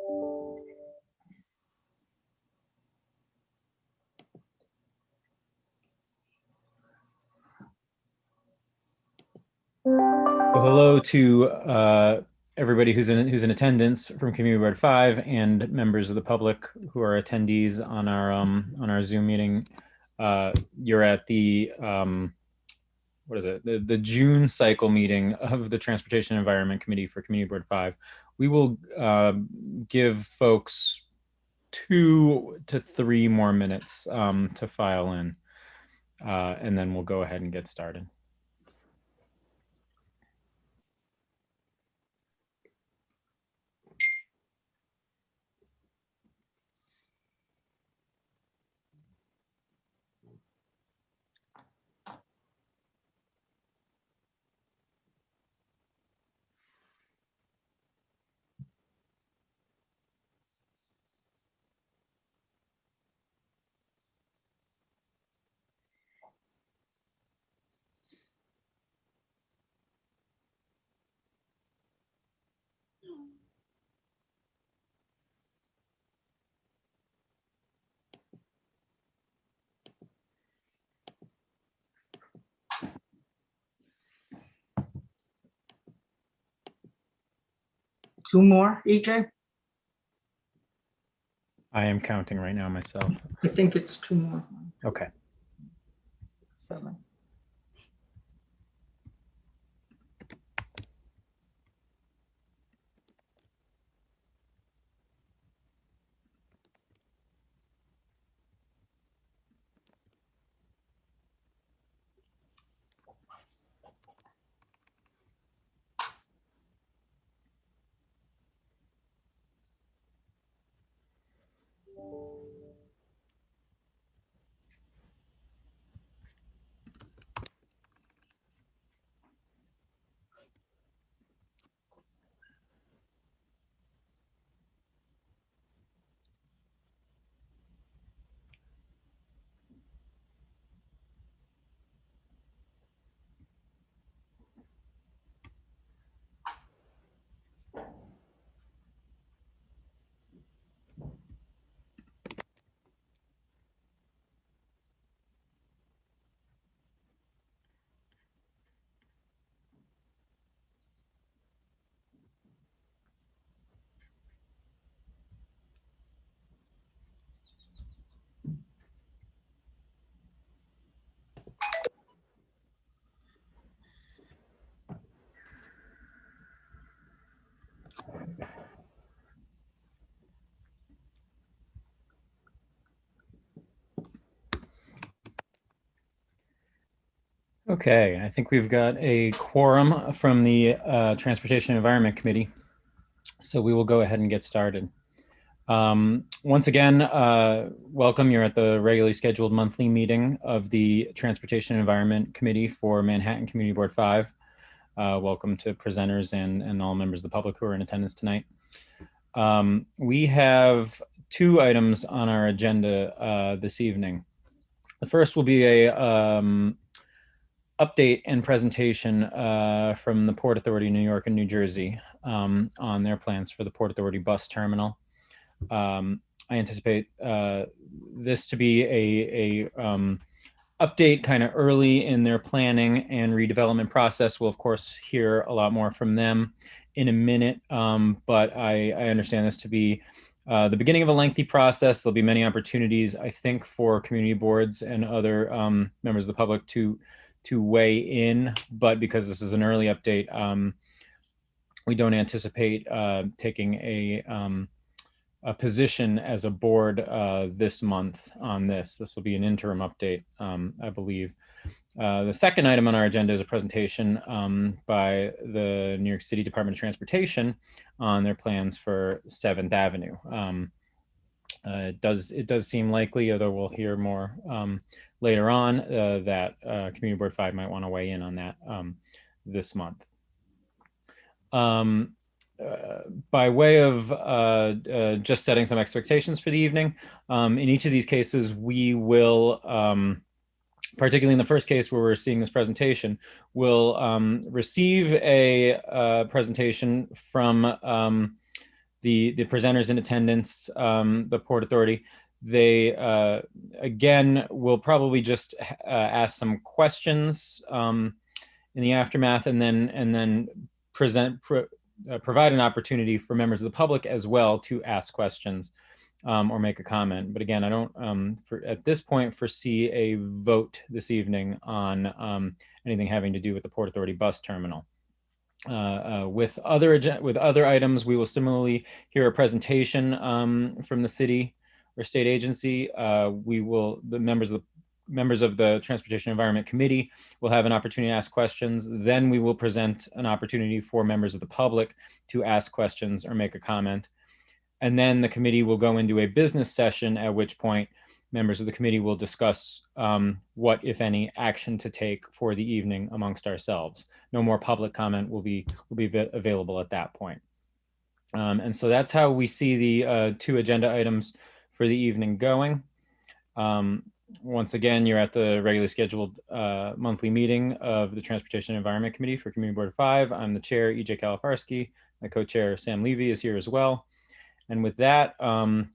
Hello to everybody who's in attendance from Community Board 5 and members of the public who are attendees on our Zoom meeting. You're at the what is it? The June cycle meeting of the Transportation Environment Committee for Community Board 5. We will give folks 2 to 3 more minutes to file in, and then we'll go ahead and get started. Two more, EJ? I am counting right now myself. I think it's 2 more. Okay. 7. Okay, I think we've got a quorum from the Transportation Environment Committee, so we will go ahead and get started. Once again, welcome. You're at the regularly scheduled monthly meeting of the Transportation Environment Committee for Manhattan Community Board 5. Welcome to presenters and all members of the public who are in attendance tonight. We have 2 items on our agenda this evening. The first will be a update and presentation from the Port Authority, New York and New Jersey on their plans for the Port Authority bus terminal. I anticipate this to be a update kind of early in their planning and redevelopment process. We'll of course hear a lot more from them in a minute, but I understand this to be the beginning of a lengthy process. There'll be many opportunities, I think, for community boards and other members of the public to weigh in, but because this is an early update, we don't anticipate taking a position as a board this month on this. This will be an interim update, I believe. The second item on our agenda is a presentation by the New York City Department of Transportation on their plans for 7th Avenue. It does seem likely, although we'll hear more later on, that Community Board 5 might want to weigh in on that this month. By way of just setting some expectations for the evening, in each of these cases, we will, particularly in the first case where we're seeing this presentation, we'll receive a presentation from the presenters in attendance, the Port Authority, they again will probably just ask some questions in the aftermath, and then provide an opportunity for members of the public as well to ask questions or make a comment. But again, I don't at this point foresee a vote this evening on anything having to do with the Port Authority bus terminal. With other items, we will similarly hear a presentation from the city or state agency. The members of the Transportation Environment Committee will have an opportunity to ask questions. Then we will present an opportunity for members of the public to ask questions or make a comment. And then the committee will go into a business session, at which point members of the committee will discuss what, if any, action to take for the evening amongst ourselves. No more public comment will be available at that point. And so that's how we see the 2 agenda items for the evening going. Once again, you're at the regularly scheduled monthly meeting of the Transportation and Environment Committee for Community Board of 5. I'm the chair, EJ Kalifarski. My co-chair, Sam Levy, is here as well. And with that,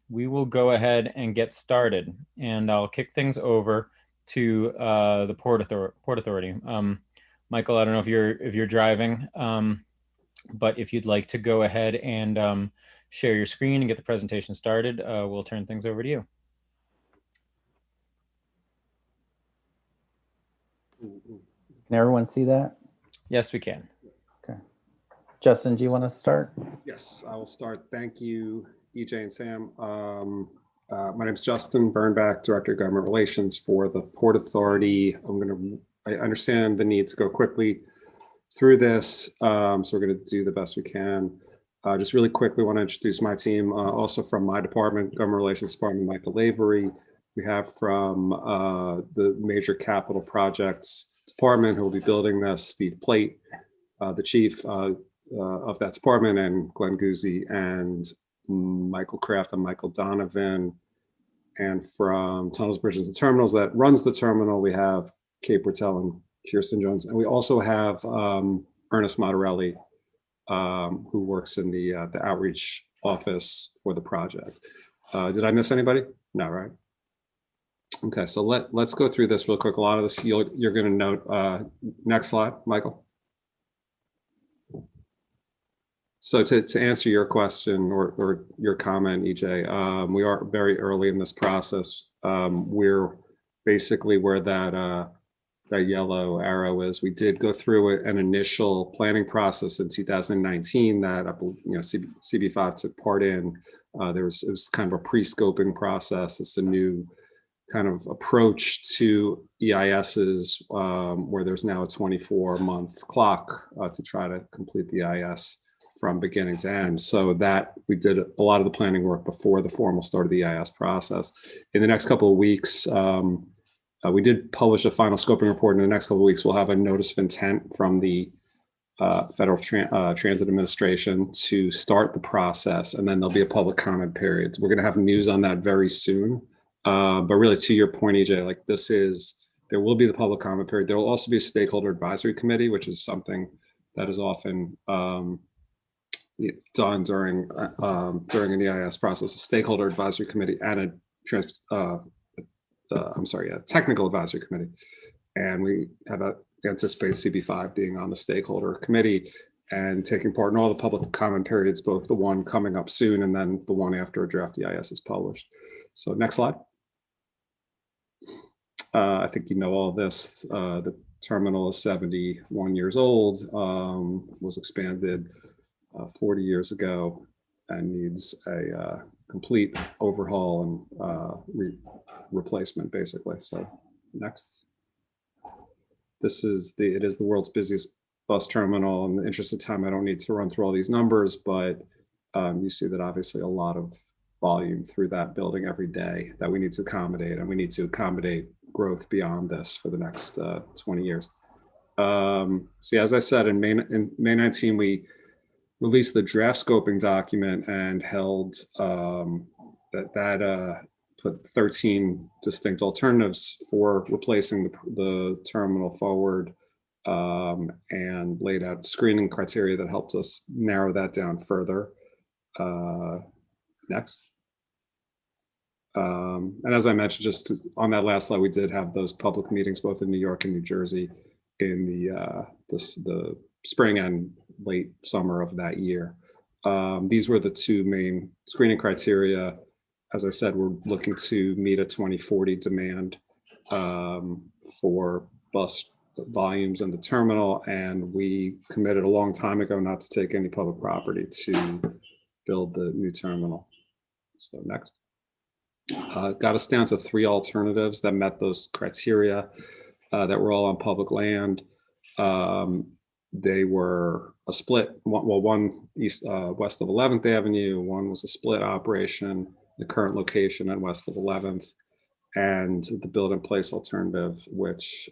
we will go ahead and get started. And I'll kick things over to the Port Authority. Michael, I don't know if you're driving, but if you'd like to go ahead and share your screen and get the presentation started, we'll turn things over to you. Can everyone see that? Yes, we can. Okay. Justin, do you want to start? Yes, I will start. Thank you, EJ and Sam. My name is Justin Burnbach, Director of Government Relations for the Port Authority. I understand the need to go quickly through this, so we're going to do the best we can. Just really quickly want to introduce my team, also from my department, Government Relations Department, Michael Lavery. We have from the Major Capital Projects Department, who will be building this, Steve Plate, the chief of that department, and Glenn Guzzi, and Michael Kraft and Michael Donovan. And from Tunnels, Bridges, and Terminals that runs the terminal, we have Kate Bertel and Kirsten Jones. And we also have Ernest Matarelli, who works in the outreach office for the project. Did I miss anybody? No, right? Okay, so let's go through this real quick. A lot of this you're going to note. Next slide, Michael. So to answer your question or your comment, EJ, we are very early in this process. We're basically where that yellow arrow is. We did go through an initial planning process in 2019 that CB5 took part in. It was kind of a pre-scoping process. It's a new kind of approach to EISs where there's now a 24-month clock to try to complete the EIS from beginning to end. So that we did a lot of the planning work before the formal start of the EIS process. In the next couple of weeks, we did publish a final scoping report. In the next couple of weeks, we'll have a notice of intent from the Federal Transit Administration to start the process, and then there'll be a public comment period. So we're going to have news on that very soon. But really, to your point, EJ, like there will be the public comment period. There will also be a stakeholder advisory committee, which is something that is often done during an EIS process. A stakeholder advisory committee and a technical advisory committee, and we have anticipate CB5 being on the stakeholder committee and taking part in all the public comment periods, both the one coming up soon and then the one after a draft EIS is published. So next slide. I think you know all this. The terminal is 71 years old, was expanded 40 years ago, and needs a complete overhaul and replacement, basically. So next. It is the world's busiest bus terminal. In the interest of time, I don't need to run through all these numbers, but you see that obviously a lot of volume through that building every day that we need to accommodate, and we need to accommodate growth beyond this for the next 20 years. So yeah, as I said, in May 19, we released the draft scoping document and held that put 13 distinct alternatives for replacing the terminal forward, and laid out screening criteria that helped us narrow that down further. Next. And as I mentioned, just on that last slide, we did have those public meetings both in New York and New Jersey in the spring and late summer of that year. These were the two main screening criteria. As I said, we're looking to meet a 2040 demand for bus volumes in the terminal, and we committed a long time ago not to take any public property to build the new terminal. So next. Got us down to 3 alternatives that met those criteria that were all on public land. They were a split, one west of 11th Avenue, one was a split operation, the current location at west of 11th, and the build in place alternative, which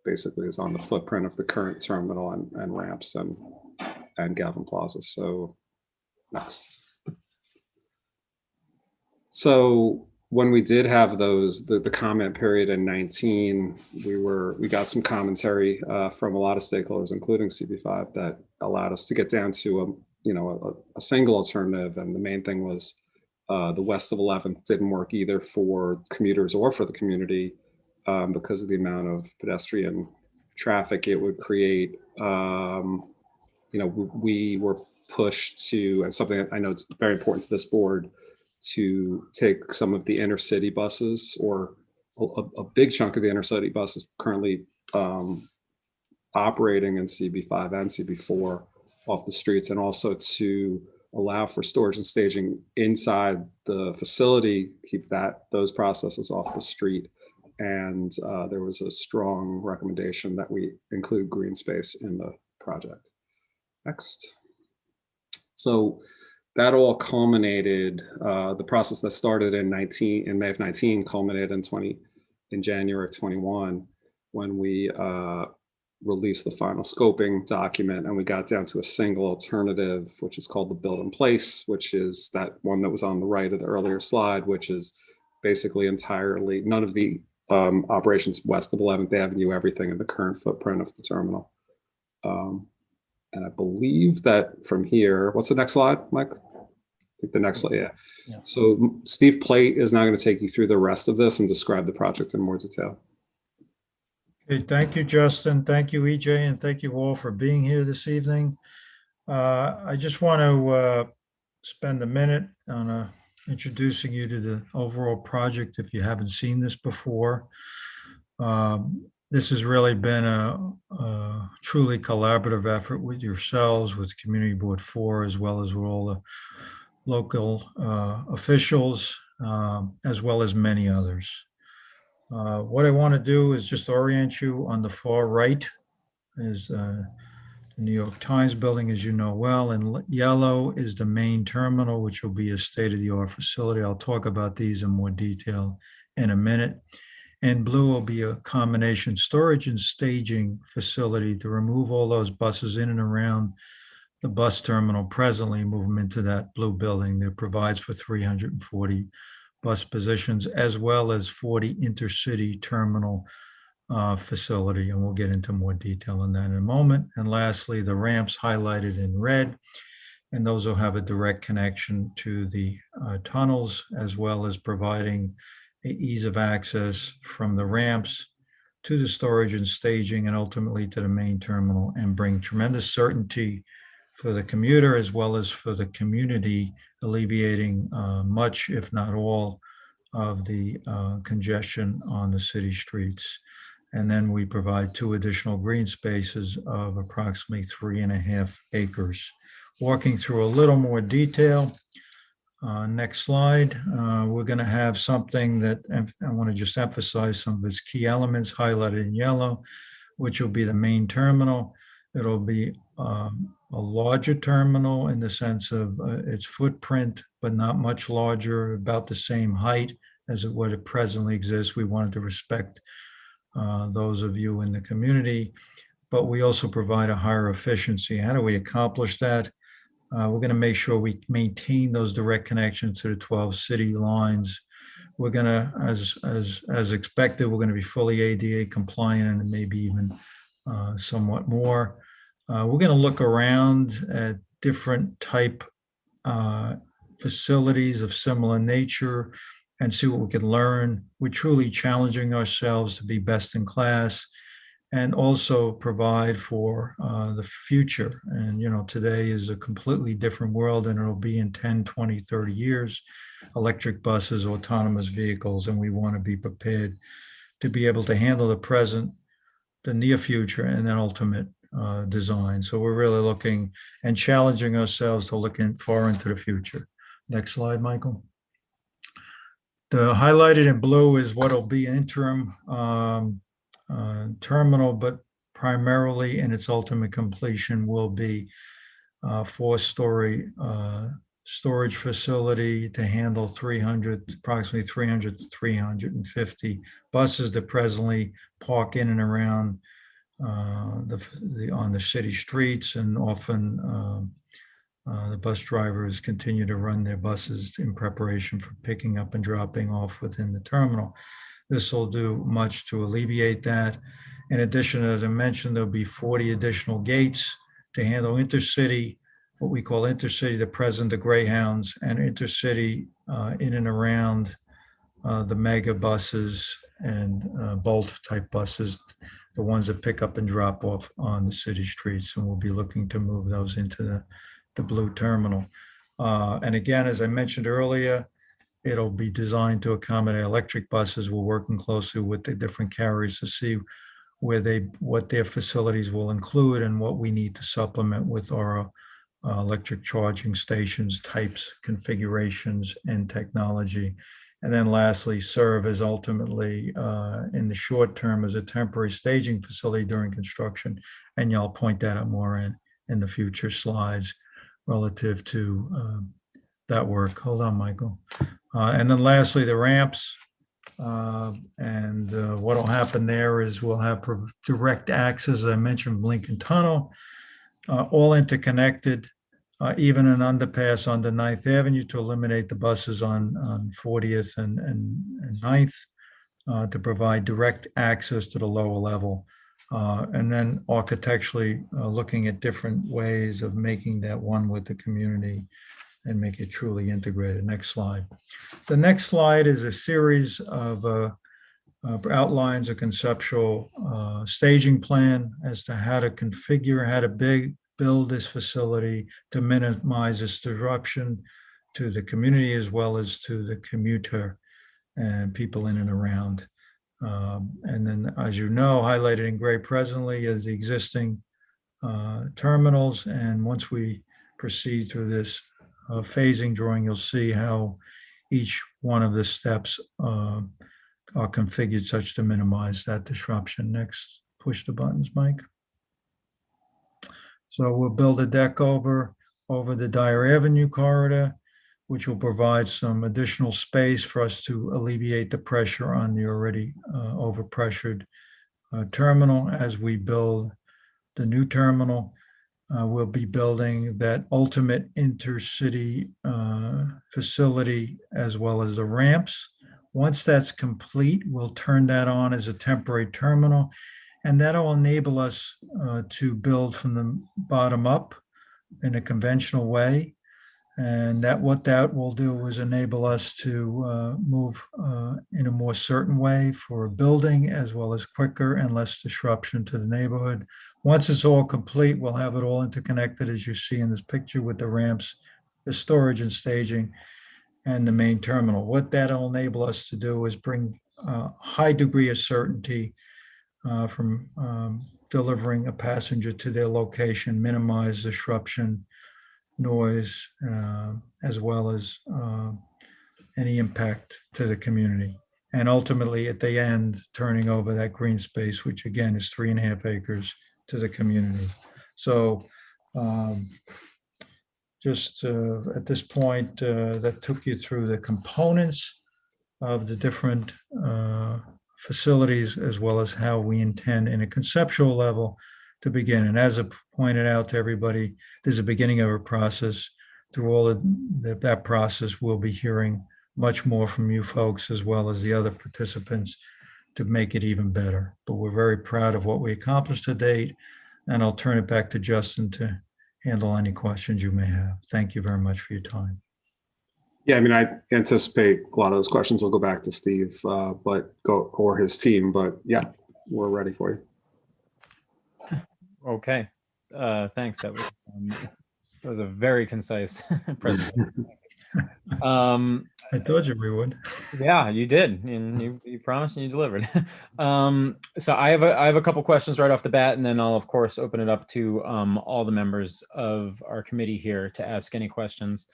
basically is on the footprint of the current terminal and ramps and Gavin Plaza. So next. So when we did have those, the comment period in 19, we got some commentary from a lot of stakeholders, including CB5, that allowed us to get down to a single alternative. And the main thing was the west of 11th didn't work either for commuters or for the community because of the amount of pedestrian traffic it would create. We were pushed to, and something I know it's very important to this board, to take some of the inner city buses, or a big chunk of the inner city buses currently operating in CB5 and CB4 off the streets, and also to allow for storage and staging inside the facility, keep those processes off the street. And there was a strong recommendation that we include green space in the project. Next. So that all culminated, the process that started in May of 19 culminated in January of 21, when we released the final scoping document, and we got down to a single alternative, which is called the build in place, which is that one that was on the right of the earlier slide, which is basically entirely none of the operations west of 11th Avenue, everything in the current footprint of the terminal. And I believe that from here, what's the next slide, Mike? I think the next slide, yeah. So Steve Plate is now going to take you through the rest of this and describe the project in more detail. Okay, thank you, Justin. Thank you, EJ, and thank you all for being here this evening. I just want to spend a minute on introducing you to the overall project if you haven't seen this before. This has really been a truly collaborative effort with yourselves, with Community Board 4, as well as with all the local officials, as well as many others. What I want to do is just orient you. On the far right is the New York Times building, as you know well, and yellow is the main terminal, which will be a state-of-the-art facility. I'll talk about these in more detail in a minute. And blue will be a combination storage and staging facility to remove all those buses in and around the bus terminal presently, move them into that blue building that provides for 340 bus positions, as well as 40 intercity terminal facility. And we'll get into more detail on that in a moment. And lastly, the ramps highlighted in red, and those will have a direct connection to the tunnels, as well as providing ease of access from the ramps to the storage and staging, and ultimately to the main terminal, and bring tremendous certainty for the commuter as well as for the community, alleviating much, if not all, of the congestion on the city streets. And then we provide 2 additional green spaces of approximately 3.5 acres. Walking through a little more detail. Next slide. We're going to have something that I want to just emphasize some of its key elements highlighted in yellow, which will be the main terminal. It'll be a larger terminal in the sense of its footprint, but not much larger, about the same height as what it presently exists. We wanted to respect those of you in the community, but we also provide a higher efficiency. How do we accomplish that? We're going to make sure we maintain those direct connections to the 12 city lines. We're going to, as expected, we're going to be fully ADA compliant, and maybe even somewhat more. We're going to look around at different type facilities of similar nature and see what we can learn. We're truly challenging ourselves to be best in class and also provide for the future. And, today is a completely different world than it'll be in 10, 20, 30 years, electric buses, autonomous vehicles, and we want to be prepared to be able to handle the present, the near future, and then ultimate design. So we're really looking and challenging ourselves to look far into the future. Next slide, Michael. The highlighted in blue is what'll be an interim terminal, but primarily in its ultimate completion will be a 4-story storage facility to handle approximately 300 to 350 buses that presently park in and around on the city streets, and often the bus drivers continue to run their buses in preparation for picking up and dropping off within the terminal. This will do much to alleviate that. In addition, as I mentioned, there'll be 40 additional gates to handle intercity, what we call intercity, the present, the Greyhounds, and intercity in and around the mega buses and Bolt type buses, the ones that pick up and drop off on the city streets. And we'll be looking to move those into the blue terminal. And again, as I mentioned earlier, it'll be designed to accommodate electric buses. We're working closely with the different carriers to see what their facilities will include and what we need to supplement with our electric charging stations, types, configurations, and technology. And then lastly, serve as ultimately in the short term as a temporary staging facility during construction. And I'll point that out more in the future slides relative to that work. Hold on, Michael. And then lastly, the ramps. And what will happen there is we'll have direct access, as I mentioned, Lincoln Tunnel, all interconnected, even an underpass on the 9th Avenue to eliminate the buses on 40th and 9th to provide direct access to the lower level. And then architecturally looking at different ways of making that one with the community and make it truly integrated. Next slide. The next slide is a series of outlines a conceptual staging plan as to how to configure, how to build this facility to minimize its disruption to the community as well as to the commuter and people in and around. And then, as you know, highlighted in gray presently is the existing terminals. And once we proceed through this phasing drawing, you'll see how each one of the steps are configured such to minimize that disruption. Next, push the buttons, Mike. So we'll build a deck over the Dyer Avenue corridor, which will provide some additional space for us to alleviate the pressure on the already overpressured terminal. As we build the new terminal, we'll be building that ultimate intercity facility as well as the ramps. Once that's complete, we'll turn that on as a temporary terminal, and that'll enable us to build from the bottom up in a conventional way. And what that will do is enable us to move in a more certain way for building, as well as quicker and less disruption to the neighborhood. Once it's all complete, we'll have it all interconnected, as you see in this picture, with the ramps, the storage and staging, and the main terminal. What that'll enable us to do is bring a high degree of certainty from delivering a passenger to their location, minimize disruption, noise, as well as any impact to the community. And ultimately, at the end, turning over that green space, which again is 3.5 acres, to the community. So just at this point, that took you through the components of the different facilities, as well as how we intend in a conceptual level to begin. And as I pointed out to everybody, there's a beginning of a process. Through all of that process, we'll be hearing much more from you folks as well as the other participants to make it even better. But we're very proud of what we accomplished to date. And I'll turn it back to Justin to handle any questions you may have. Thank you very much for your time. Yeah, I mean, I anticipate a lot of those questions will go back to Steve, or his team. But yeah, we're ready for you. Okay. Thanks. That was a very concise presentation. I told you we would. Yeah, you did, and you promised and you delivered. So I have a couple questions right off the bat, and then I'll of course open it up to all the members of our committee here to ask any questions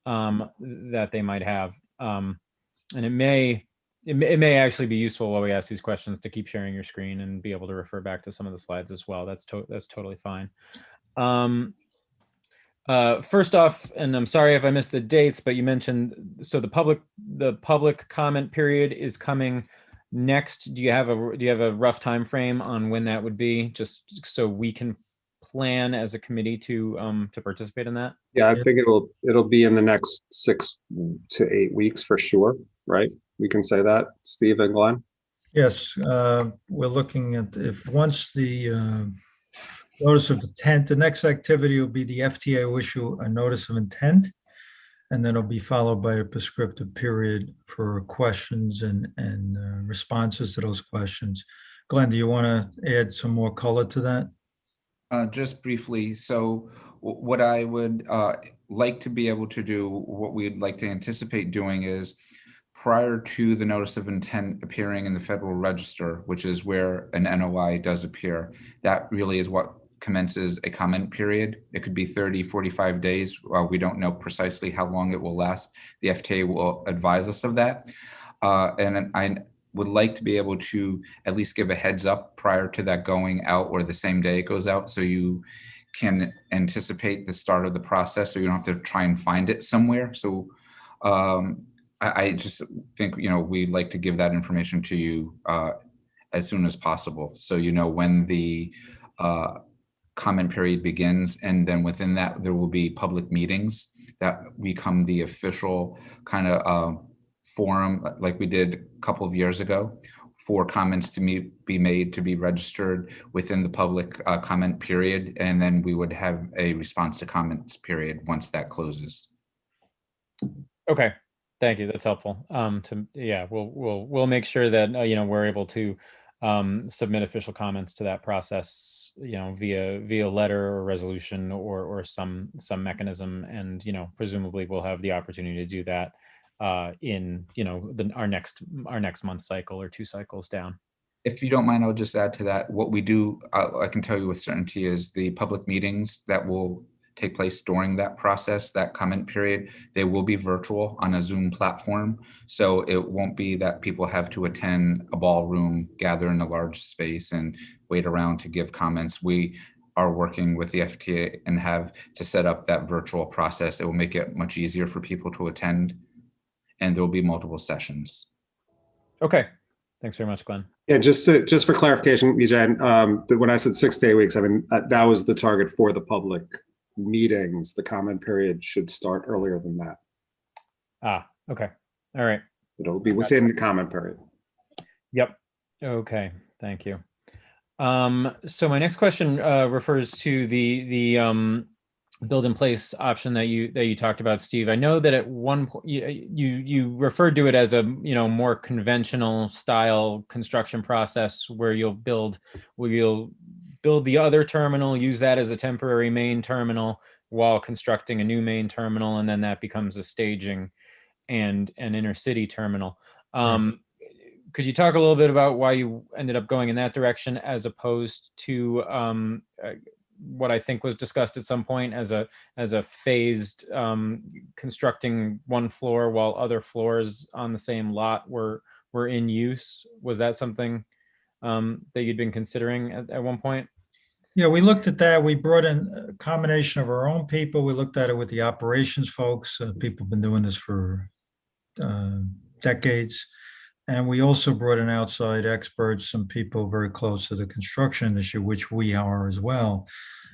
that they might have. And it may actually be useful while we ask these questions to keep sharing your screen and be able to refer back to some of the slides as well. That's totally fine. First off, and I'm sorry if I missed the dates, but you mentioned, so the public comment period is coming next. Do you have a rough time frame on when that would be, just so we can plan as a committee to participate in that? Yeah, I think it'll be in the next 6 to 8 weeks for sure, right? We can say that, Steve and Glenn. Yes, we're looking at if once the notice of intent, the next activity will be the FTA will issue a notice of intent, and then it'll be followed by a prescriptive period for questions and responses to those questions. Glenn, do you want to add some more color to that? Just briefly, so what I would like to be able to do, what we'd like to anticipate doing is, prior to the notice of intent appearing in the Federal Register, which is where an NOI does appear, that really is what commences a comment period. It could be 30, 45 days. We don't know precisely how long it will last. The FTA will advise us of that. And I would like to be able to at least give a heads up prior to that going out, or the same day it goes out, so you can anticipate the start of the process, so you don't have to try and find it somewhere. So I just think, we'd like to give that information to you as soon as possible, so you know when the comment period begins, and then within that there will be public meetings that become the official kind of forum, like we did a couple of years ago, for comments to be made to be registered within the public comment period, and then we would have a response to comments period once that closes. Okay, thank you. That's helpful. We'll make sure that we're able to submit official comments to that process, via letter or resolution or some mechanism, and presumably we'll have the opportunity to do that in our next month cycle or 2 cycles down. If you don't mind, I'll just add to that. What we do, I can tell you with certainty, is the public meetings that will take place during that process, that comment period, they will be virtual on a Zoom platform. So it won't be that people have to attend a ballroom, gather in a large space, and wait around to give comments. We are working with the FTA and have to set up that virtual process. It will make it much easier for people to attend, and there will be multiple sessions. Okay, thanks very much, Glenn. Yeah, just for clarification, EJ, when I said 6 to 8 weeks, I mean that was the target for the public meetings. The comment period should start earlier than that. Okay, all right. It'll be within the comment period. Yep. Okay, thank you. So my next question refers to the build in place option that you talked about, Steve. I know that at one point you referred to it as a more conventional style construction process where you'll build the other terminal, use that as a temporary main terminal while constructing a new main terminal, and then that becomes a staging and an intercity terminal. Could you talk a little bit about why you ended up going in that direction as opposed to what I think was discussed at some point as a phased constructing one floor while other floors on the same lot were in use? Was that something that you'd been considering at one point? Yeah, we looked at that. We brought in a combination of our own people. We looked at it with the operations folks. People have been doing this for decades. And we also brought in outside experts, some people very close to the construction industry, which we are as well.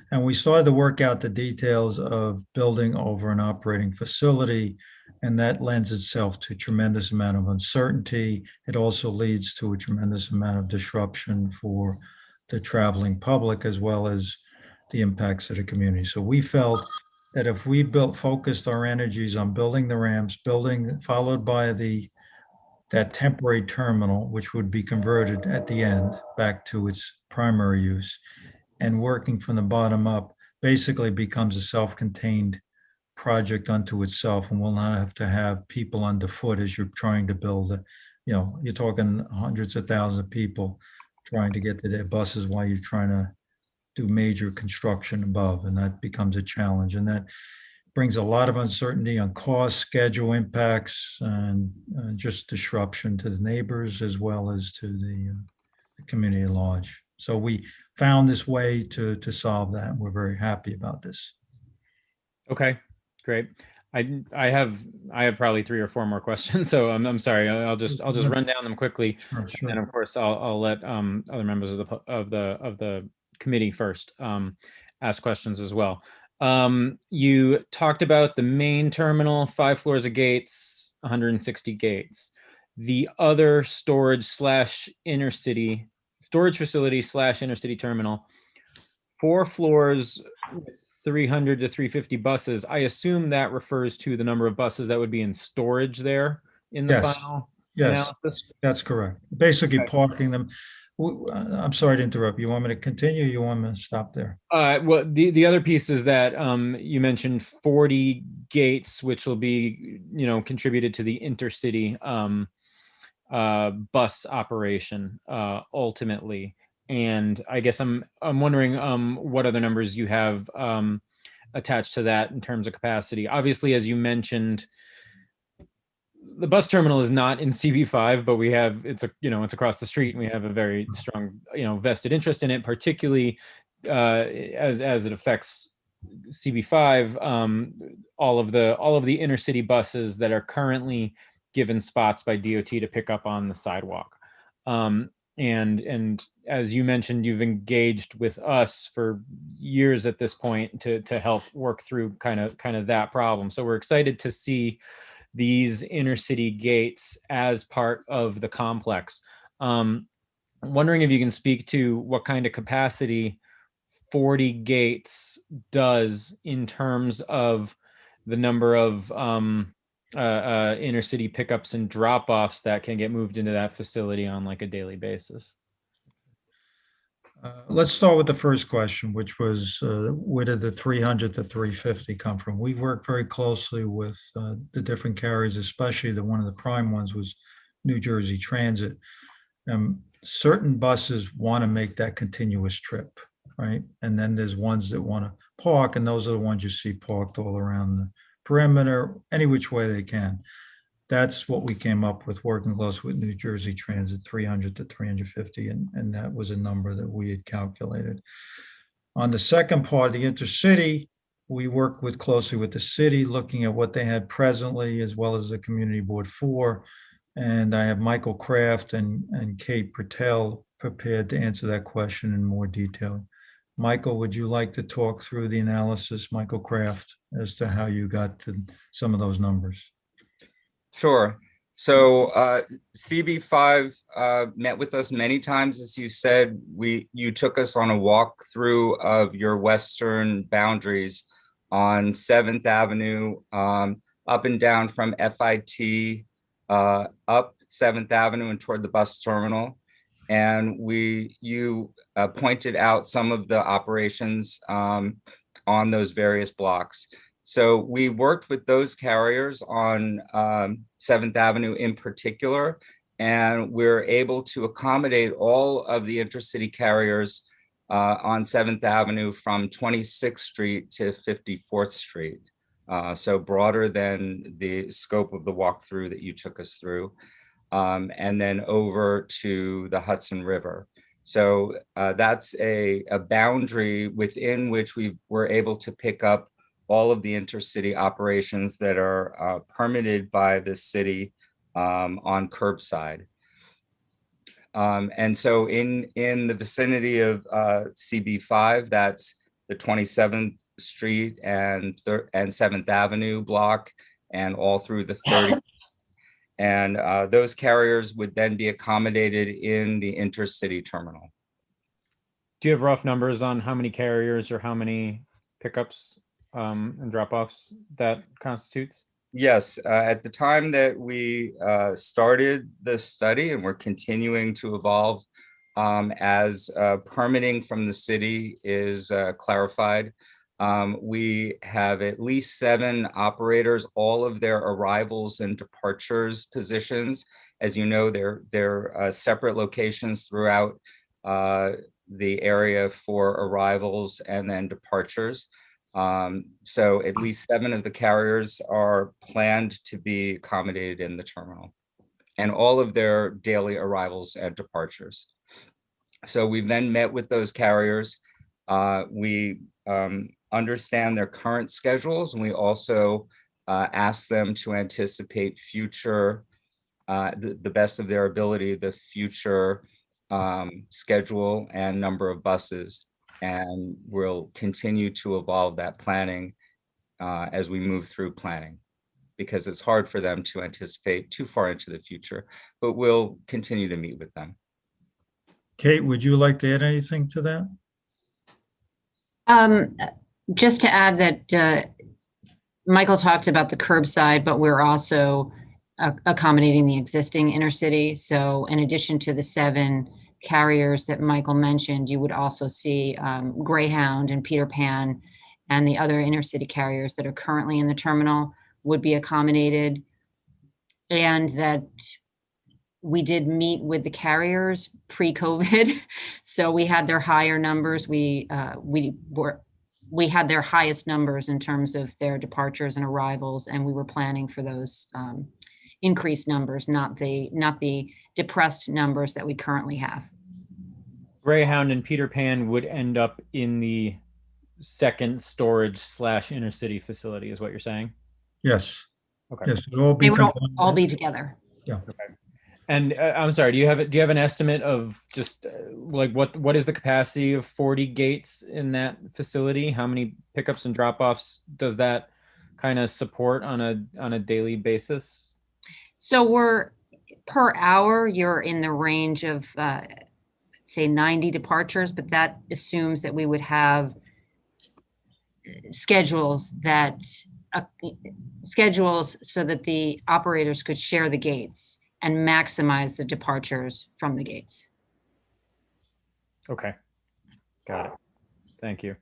And we started to work out the details of building over an operating facility, and that lends itself to a tremendous amount of uncertainty. It also leads to a tremendous amount of disruption for the traveling public, as well as the impacts of the community. So we felt that if we focused our energies on building the ramps, followed by that temporary terminal, which would be converted at the end back to its primary use, and working from the bottom up, basically becomes a self-contained project unto itself, and will not have to have people underfoot as you're trying to build it. You're talking hundreds of thousands of people trying to get to their buses while you're trying to do major construction above, and that becomes a challenge. And that brings a lot of uncertainty on cost, schedule impacts, and just disruption to the neighbors as well as to the community at large. So we found this way to solve that, and we're very happy about this. Okay, great. I have probably 3 or 4 more questions, so I'm sorry. I'll just run down them quickly, Sure. and of course I'll let other members of the committee first ask questions as well. You talked about the main terminal, 5 floors of gates, 160 gates. The other storage facility / intercity terminal, 4 floors with 300 to 350 buses. I assume that refers to the number of buses that would be in storage there in the Yes. final Yes, analysis. that's correct. Basically Okay. parking them. I'm sorry to interrupt. You want me to continue? Or you want me to stop there? Well, the other piece is that you mentioned 40 gates, which will be, contributed to the intercity bus operation ultimately. And I guess I'm wondering what other numbers you have attached to that in terms of capacity. Obviously, as you mentioned, the bus terminal is not in CB5, but it's across the street, and we have a very strong, vested interest in it, particularly as it affects CB5. All of the intercity buses that are currently given spots by DOT to pick up on the sidewalk. And as you mentioned, you've engaged with us for years at this point to help work through kind of that problem. So we're excited to see these intercity gates as part of the complex. I'm wondering if you can speak to what kind of capacity 40 gates does in terms of the number of intercity pickups and drop-offs that can get moved into that facility on like a daily basis. Let's start with the first question, which was where did the 300 to 350 come from? We worked very closely with the different carriers, especially one of the prime ones was New Jersey Transit. Certain buses want to make that continuous trip, right? And then there's ones that want to park, and those are the ones you see parked all around the perimeter, any which way they can. That's what we came up with, working close with New Jersey Transit, 300 to 350, and that was a number that we had calculated. On the second part, the intercity, we worked closely with the city, looking at what they had presently, as well as the Community Board 4. And I have Michael Kraft and Kate Patel prepared to answer that question in more detail. Michael, would you like to talk through the analysis, Michael Kraft, as to how you got to some of those numbers? Sure. So CB5 met with us many times, as you said. You took us on a walkthrough of your western boundaries on 7th Avenue, up and down from FIT, up 7th Avenue and toward the bus terminal. And you pointed out some of the operations on those various blocks. So we worked with those carriers on 7th Avenue in particular, and we're able to accommodate all of the intercity carriers on 7th Avenue from 26th Street to 54th Street. So broader than the scope of the walkthrough that you took us through, and then over to the Hudson River. So that's a boundary within which we were able to pick up all of the intercity operations that are permitted by the city on curbside. And so in the vicinity of CB5, that's the 27th Street and 7th Avenue block, and all through the 30th. And those carriers would then be accommodated in the intercity terminal. Do you have rough numbers on how many carriers or how many pickups and drop-offs that constitutes? Yes, at the time that we started the study, and we're continuing to evolve as permitting from the city is clarified, we have at least 7 operators, all of their arrivals and departures positions. As you know, they're separate locations throughout the area for arrivals and then departures. So at least 7 of the carriers are planned to be accommodated in the terminal, and all of their daily arrivals and departures. So we've then met with those carriers. We understand their current schedules, and we also ask them to anticipate future, the best of their ability, the future schedule and number of buses. And we'll continue to evolve that planning as we move through planning, because it's hard for them to anticipate too far into the future, but we'll continue to meet with them. Kate, would you like to add anything to that? Just to add that Michael talked about the curbside, but we're also accommodating the existing intercity. So in addition to the 7 carriers that Michael mentioned, you would also see Greyhound and Peter Pan and the other intercity carriers that are currently in the terminal would be accommodated. And that we did meet with the carriers pre-COVID. So we had their higher numbers. We had their highest numbers in terms of their departures and arrivals, and we were planning for those increased numbers, not the depressed numbers that we currently have. Greyhound and Peter Pan would end up in the second storage / intercity facility, is what you're saying? Yes. Okay. Yes, it will be They would combined. all be together. And I'm sorry, do you have an estimate of just like what is the capacity of 40 gates in that facility? How many pickups and drop-offs does that kind of support on a daily basis? So we're per hour, you're in the range of say 90 departures, but that assumes that we would have schedules so that the operators could share the gates and maximize the departures from the gates. Okay, got it. Thank you.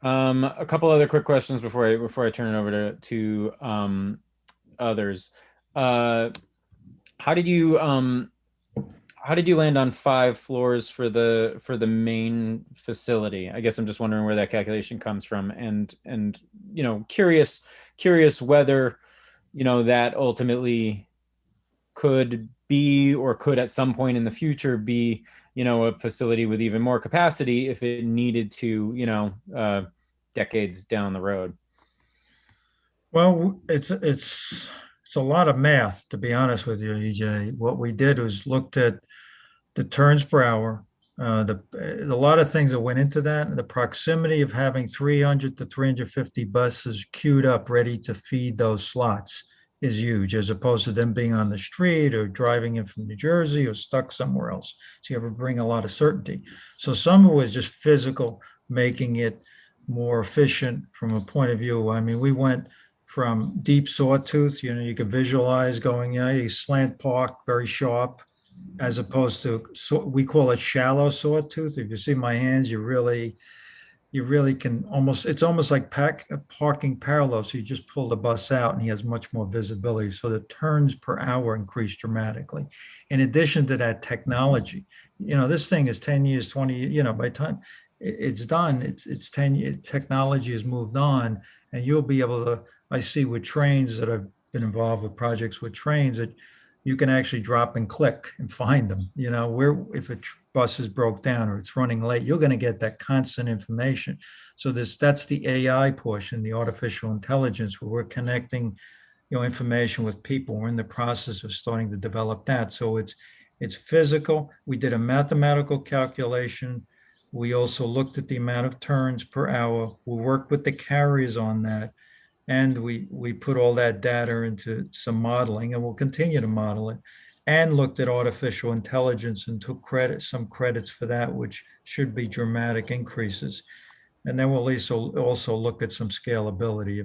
A couple other quick questions before I turn it over to others. How did you land on 5 floors for the main facility? I guess I'm just wondering where that calculation comes from, and curious whether that ultimately could be or could at some point in the future be a facility with even more capacity if it needed to decades down the road. Well, it's a lot of math, to be honest with you, EJ. What we did was looked at the turns per hour, a lot of things that went into that, the proximity of having 300 to 350 buses queued up ready to feed those slots is huge, as opposed to them being on the street or driving in from New Jersey or stuck somewhere else. So you have to bring a lot of certainty. So some of it was just physical, making it more efficient from a point of view. I mean, we went from deep sawtooth, you can visualize going, you slant park, very sharp, as opposed to, we call it shallow sawtooth. If you see my hands, you really can it's almost like parking parallel. So you just pull the bus out and he has much more visibility. So the turns per hour increased dramatically. In addition to that technology, this thing is 10 years, 20 years, by the time it's done, it's 10 years, technology has moved on, and you'll be able to, I see with trains that I've been involved with projects with trains, that you can actually drop and click and find them. Where if a bus is broke down or it's running late, you're going to get that constant information. So that's the AI portion, the artificial intelligence, where we're connecting, information with people. We're in the process of starting to develop that. So it's physical. We did a mathematical calculation. We also looked at the amount of turns per hour. We worked with the carriers on that. And we put all that data into some modeling, and we'll continue to model it. and looked at artificial intelligence and took some credits for that, which should be dramatic increases. And then we'll also look at some scalability.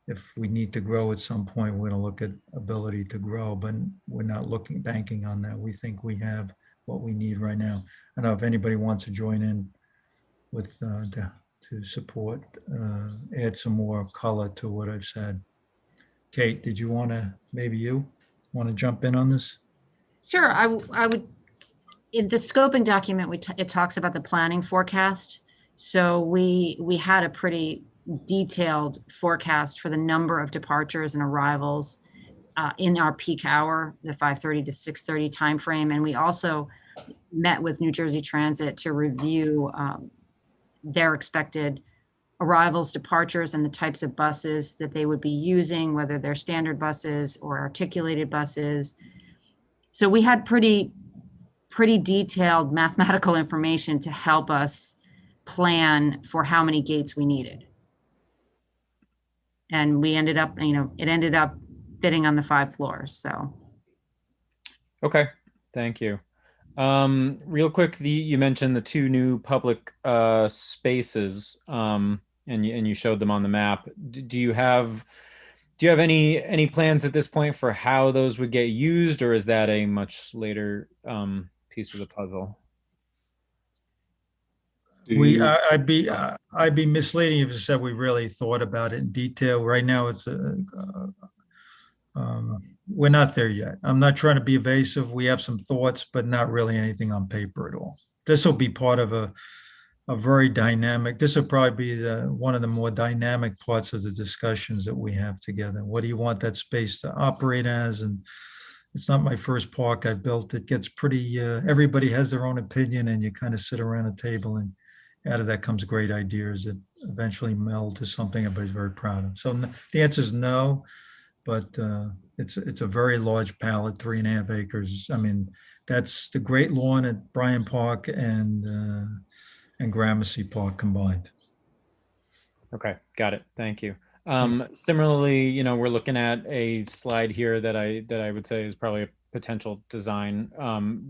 If we need to grow at some point, we're going to look at ability to grow, but we're not banking on that. We think we have what we need right now. I don't know if anybody wants to join in with to support, add some more color to what I've said. Kate, did you want to, maybe you want to jump in on this? Sure, I would, in the scoping document, it talks about the planning forecast. So we had a pretty detailed forecast for the number of departures and arrivals in our peak hour, the 5:30 to 6:30 timeframe. And we also met with New Jersey Transit to review their expected arrivals, departures, and the types of buses that they would be using, whether they're standard buses or articulated buses. So we had pretty detailed mathematical information to help us plan for how many gates we needed. And we ended up, it ended up fitting on the 5 floors, so. Okay, thank you. Real quick, you mentioned the 2 new public spaces, and you showed them on the map. Do you have any plans at this point for how those would get used, or is that a much later piece of the puzzle? I'd be misleading if I said we really thought about it in detail. Right now, it's we're not there yet. I'm not trying to be evasive. We have some thoughts, but not really anything on paper at all. This will be part of a very dynamic. This will probably be one of the more dynamic parts of the discussions that we have together. What do you want that space to operate as? And it's not my first park I built. It gets pretty. Everybody has their own opinion, and you kind of sit around a table, and out of that comes great ideas that eventually meld to something everybody's very proud of. So the answer is no, but it's a very large palette, 3.5 acres. I mean, that's the Great Lawn at Bryan Park and Gramercy Park combined. Okay, got it. Thank you. Similarly, we're looking at a slide here that I would say is probably a potential design.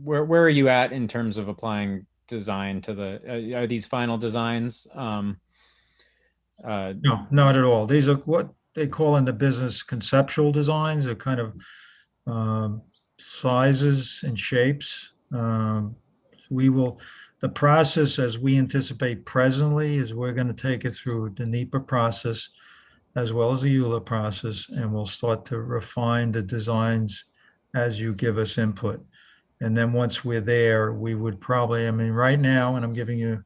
Where are you at in terms of applying design to the? Are these final designs? No, not at all. These are what they call in the business conceptual designs. They're kind of sizes and shapes. The process as we anticipate presently is we're going to take it through the NEPA process as well as the EULA process, and we'll start to refine the designs as you give us input. And then once we're there, we would probably, right now, and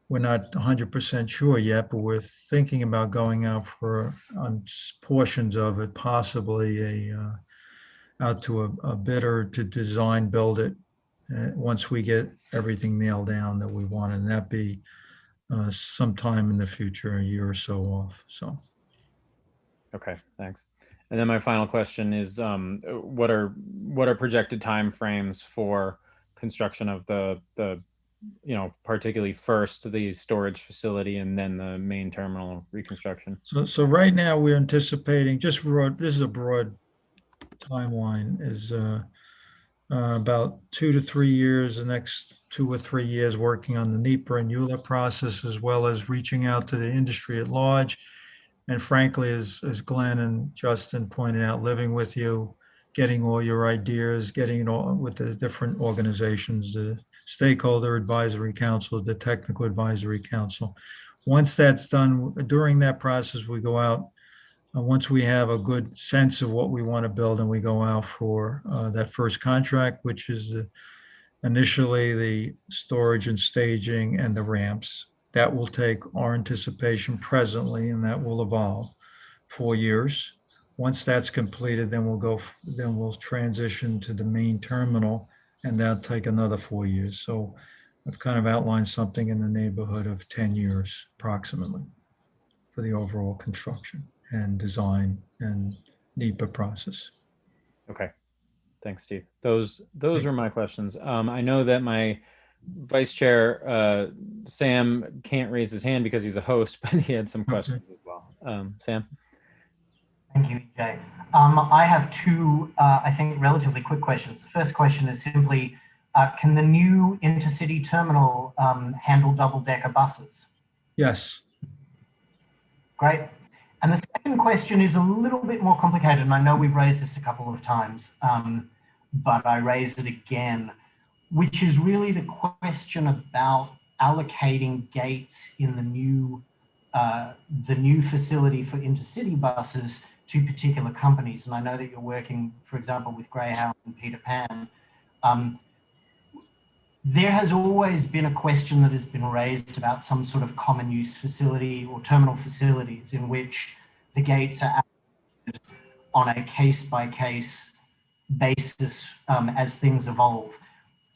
we're not 100% sure yet, but we're thinking about going out on portions of it, possibly out to a bidder to design, build it, once we get everything nailed down that we want, and that'd be sometime in the future, a year or so off. So. Okay, thanks. And then my final question is, what are projected timeframes for construction of the particularly first the storage facility and then the main terminal reconstruction? So right now we're anticipating this is a broad timeline, is about 2 to 3 years, the next 2 or 3 years working on the NEPA and EULA process, as well as reaching out to the industry at large. And frankly, as Glenn and Justin pointed out, living with you, getting all your ideas, getting it all with the different organizations, the Stakeholder Advisory Council, the Technical Advisory Council. Once that's done, during that process, we go out. Once we have a good sense of what we want to build, and we go out for that first contract, which is initially the storage and staging and the ramps. That will take our anticipation presently, and that will evolve 4 years. Once that's completed, then we'll transition to the main terminal, and that'll take another 4 years. So I've kind of outlined something in the neighborhood of 10 years approximately for the overall construction and design and NEPA process. Okay, thanks, Steve. Those are my questions. I know that my Vice Chair, Sam, can't raise his hand because he's a host, but he had some questions as well. Sam? Thank you, EJ. I have two, I think, relatively quick questions. The first question is simply, can the new intercity terminal handle double-decker buses? Yes. Great. And the second question is a little bit more complicated, and I know we've raised this a couple of times, but I raise it again, which is really the question about allocating gates in the new facility for intercity buses to particular companies. And I know that you're working, for example, with Greyhound and Peter Pan. There has always been a question that has been raised about some sort of common use facility or terminal facilities in which the gates are allocated on a case-by-case basis as things evolve.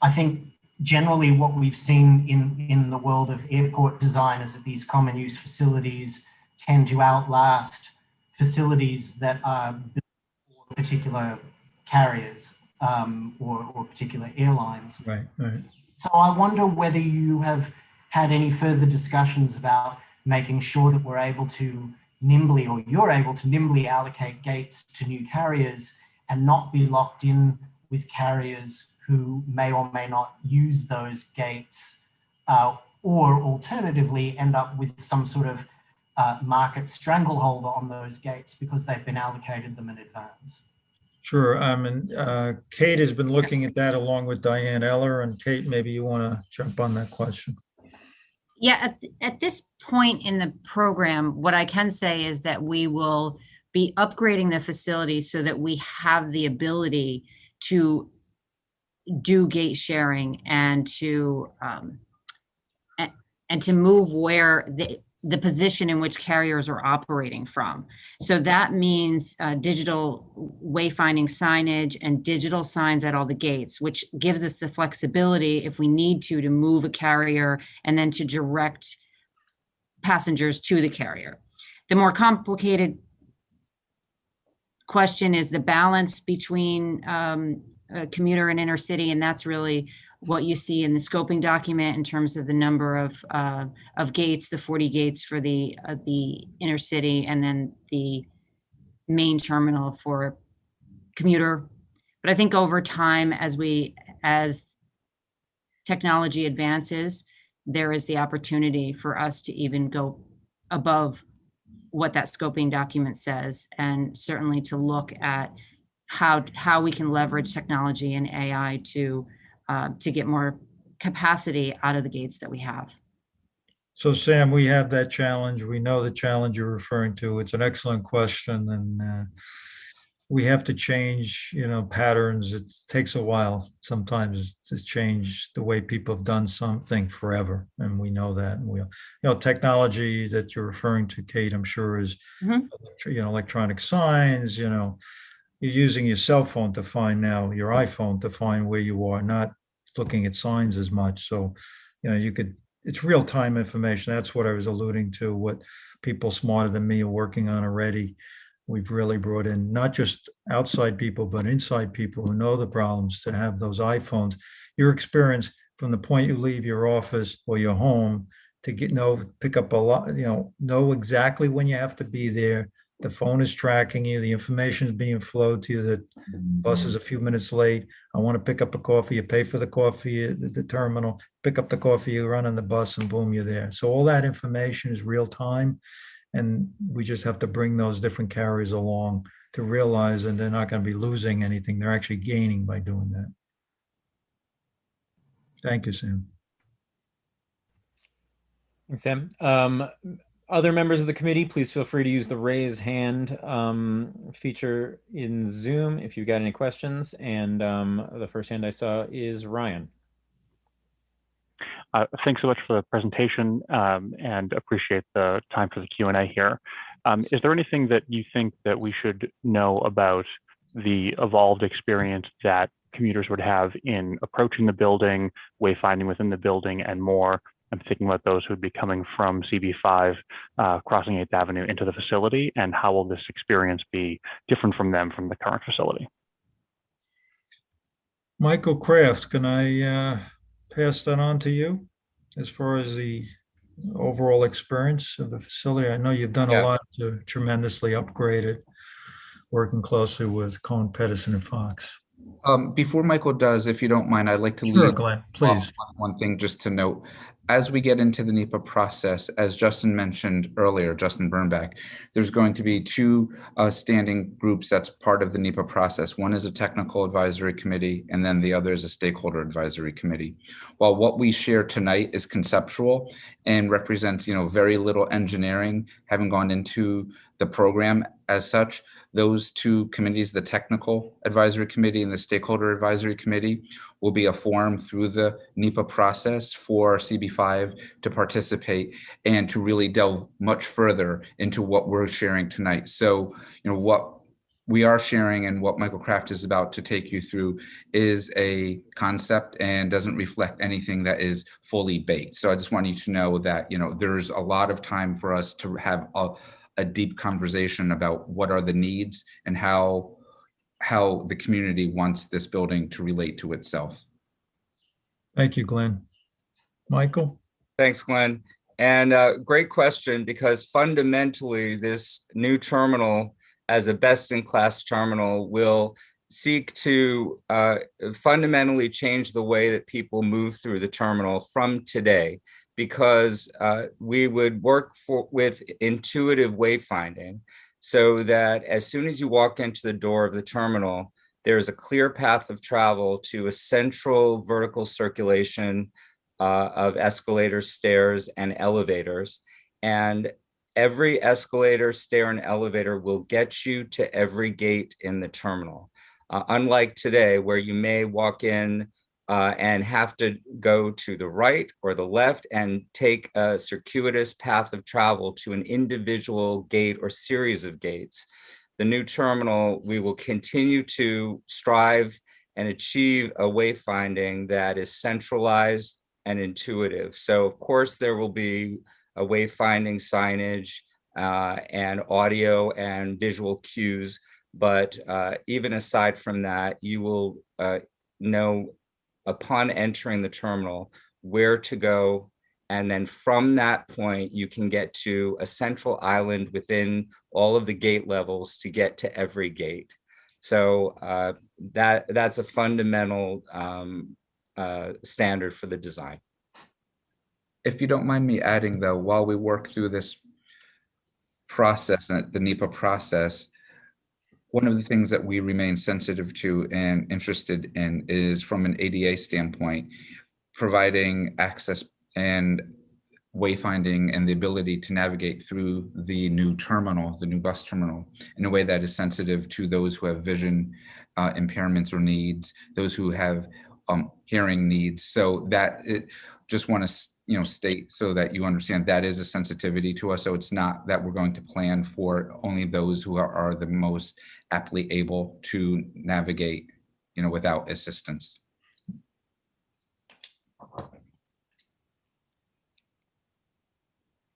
I think generally what we've seen in the world of airport design is that these common use facilities tend to outlast facilities that are built for particular carriers or particular airlines. Right, right. So I wonder whether you have had any further discussions about making sure that we're able to nimbly, or you're able to nimbly allocate gates to new carriers and not be locked in with carriers who may or may not use those gates, or alternatively end up with some sort of market stranglehold on those gates because they've been allocated them in advance. Sure. Kate has been looking at that along with Diane Eller. And Kate, maybe you want to jump on that question. Yeah, at this point in the program, what I can say is that we will be upgrading the facility so that we have the ability to do gate sharing and to move where the position in which carriers are operating from. So that means digital wayfinding signage and digital signs at all the gates, which gives us the flexibility if we need to move a carrier and then to direct passengers to the carrier. The more complicated question is the balance between commuter and intercity, and that's really what you see in the scoping document in terms of the number of gates, the 40 gates for the intercity, and then the main terminal for commuter. But I think over time, as technology advances, there is the opportunity for us to even go above what that scoping document says, and certainly to look at how we can leverage technology and AI to get more capacity out of the gates that we have. So Sam, we have that challenge. We know the challenge you're referring to. It's an excellent question, and we have to change, patterns. It takes a while sometimes to change the way people have done something forever, and we know that. And technology that you're referring to, Kate, I'm sure is, electronic signs. You're using your cell phone to find now, your iPhone to find where you are, not looking at signs as much. So, it's real-time information. That's what I was alluding to, what people smarter than me are working on already. We've really brought in not just outside people, but inside people who know the problems to have those iPhones. Your experience from the point you leave your office or your home to pick up a lot, know exactly when you have to be there. The phone is tracking you. The information is being flowed to you. The bus is a few minutes late. I want to pick up a coffee. You pay for the coffee at the terminal. Pick up the coffee. You run on the bus, and boom, you're there. So all that information is real time, and we just have to bring those different carriers along to realize that they're not going to be losing anything. They're actually gaining by doing that. Thank you, Sam. Thanks, Sam. Other members of the committee, please feel free to use the raise hand feature in Zoom if you've got any questions. And the first hand I saw is Ryan. Thanks so much for the presentation and appreciate the time for the Q&A here. Is there anything that you think that we should know about the evolved experience that commuters would have in approaching the building, wayfinding within the building, and more? I'm thinking about those who would be coming from CB5, crossing 8th Avenue into the facility, and how will this experience be different from them from the current facility? Michael Kraft, can I pass that on to you as far as the overall experience of the facility? I know you've done a lot to tremendously upgrade it. working closely with Cohn, Pedersen, and Fox. Before Michael does, if you don't mind, I'd like to Sure, lead Glenn, off please. one thing just to note. As we get into the NEPA process, as Justin mentioned earlier, Justin Burnbach, there's going to be two standing groups that's part of the NEPA process. One is a technical advisory committee, and then the other is a stakeholder advisory committee. While what we share tonight is conceptual and represents, very little engineering, having gone into the program as such, those two committees, the technical advisory committee and the stakeholder advisory committee, will be a forum through the NEPA process for CB5 to participate and to really delve much further into what we're sharing tonight. So, what we are sharing and what Michael Kraft is about to take you through is a concept and doesn't reflect anything that is fully baked. So I just want you to know that, there's a lot of time for us to have a deep conversation about what are the needs and how the community wants this building to relate to itself. Thank you, Glenn. Michael? Thanks, Glenn. And great question, because fundamentally this new terminal as a best-in-class terminal will seek to fundamentally change the way that people move through the terminal from today, because we would work with intuitive wayfinding so that as soon as you walk into the door of the terminal, there's a clear path of travel to a central vertical circulation of escalators, stairs, and elevators. And every escalator, stair, and elevator will get you to every gate in the terminal. Unlike today, where you may walk in and have to go to the right or the left and take a circuitous path of travel to an individual gate or series of gates. The new terminal, we will continue to strive and achieve a wayfinding that is centralized and intuitive. So of course there will be a wayfinding signage and audio and visual cues, but even aside from that, you will know upon entering the terminal where to go. And then from that point, you can get to a central island within all of the gate levels to get to every gate. So that's a fundamental standard for the design. If you don't mind me adding, though, while we work through this process, the NEPA process, one of the things that we remain sensitive to and interested in is, from an ADA standpoint, providing access and wayfinding and the ability to navigate through the new terminal, the new bus terminal, in a way that is sensitive to those who have vision impairments or needs, those who have hearing needs. So that it just want to state so that you understand that is a sensitivity to us. So it's not that we're going to plan for only those who are the most aptly able to navigate, without assistance.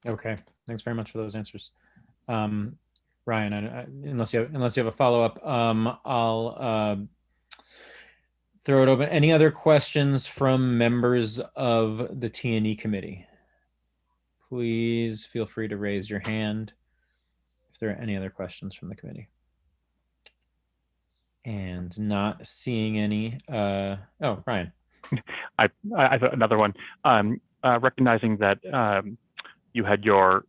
Okay, thanks very much for those answers. Ryan, unless you have a follow-up, I'll throw it open. Any other questions from members of the T&E committee? Please feel free to raise your hand if there are any other questions from the committee. And not seeing any. Oh, Ryan. I have another one. Recognizing that you had your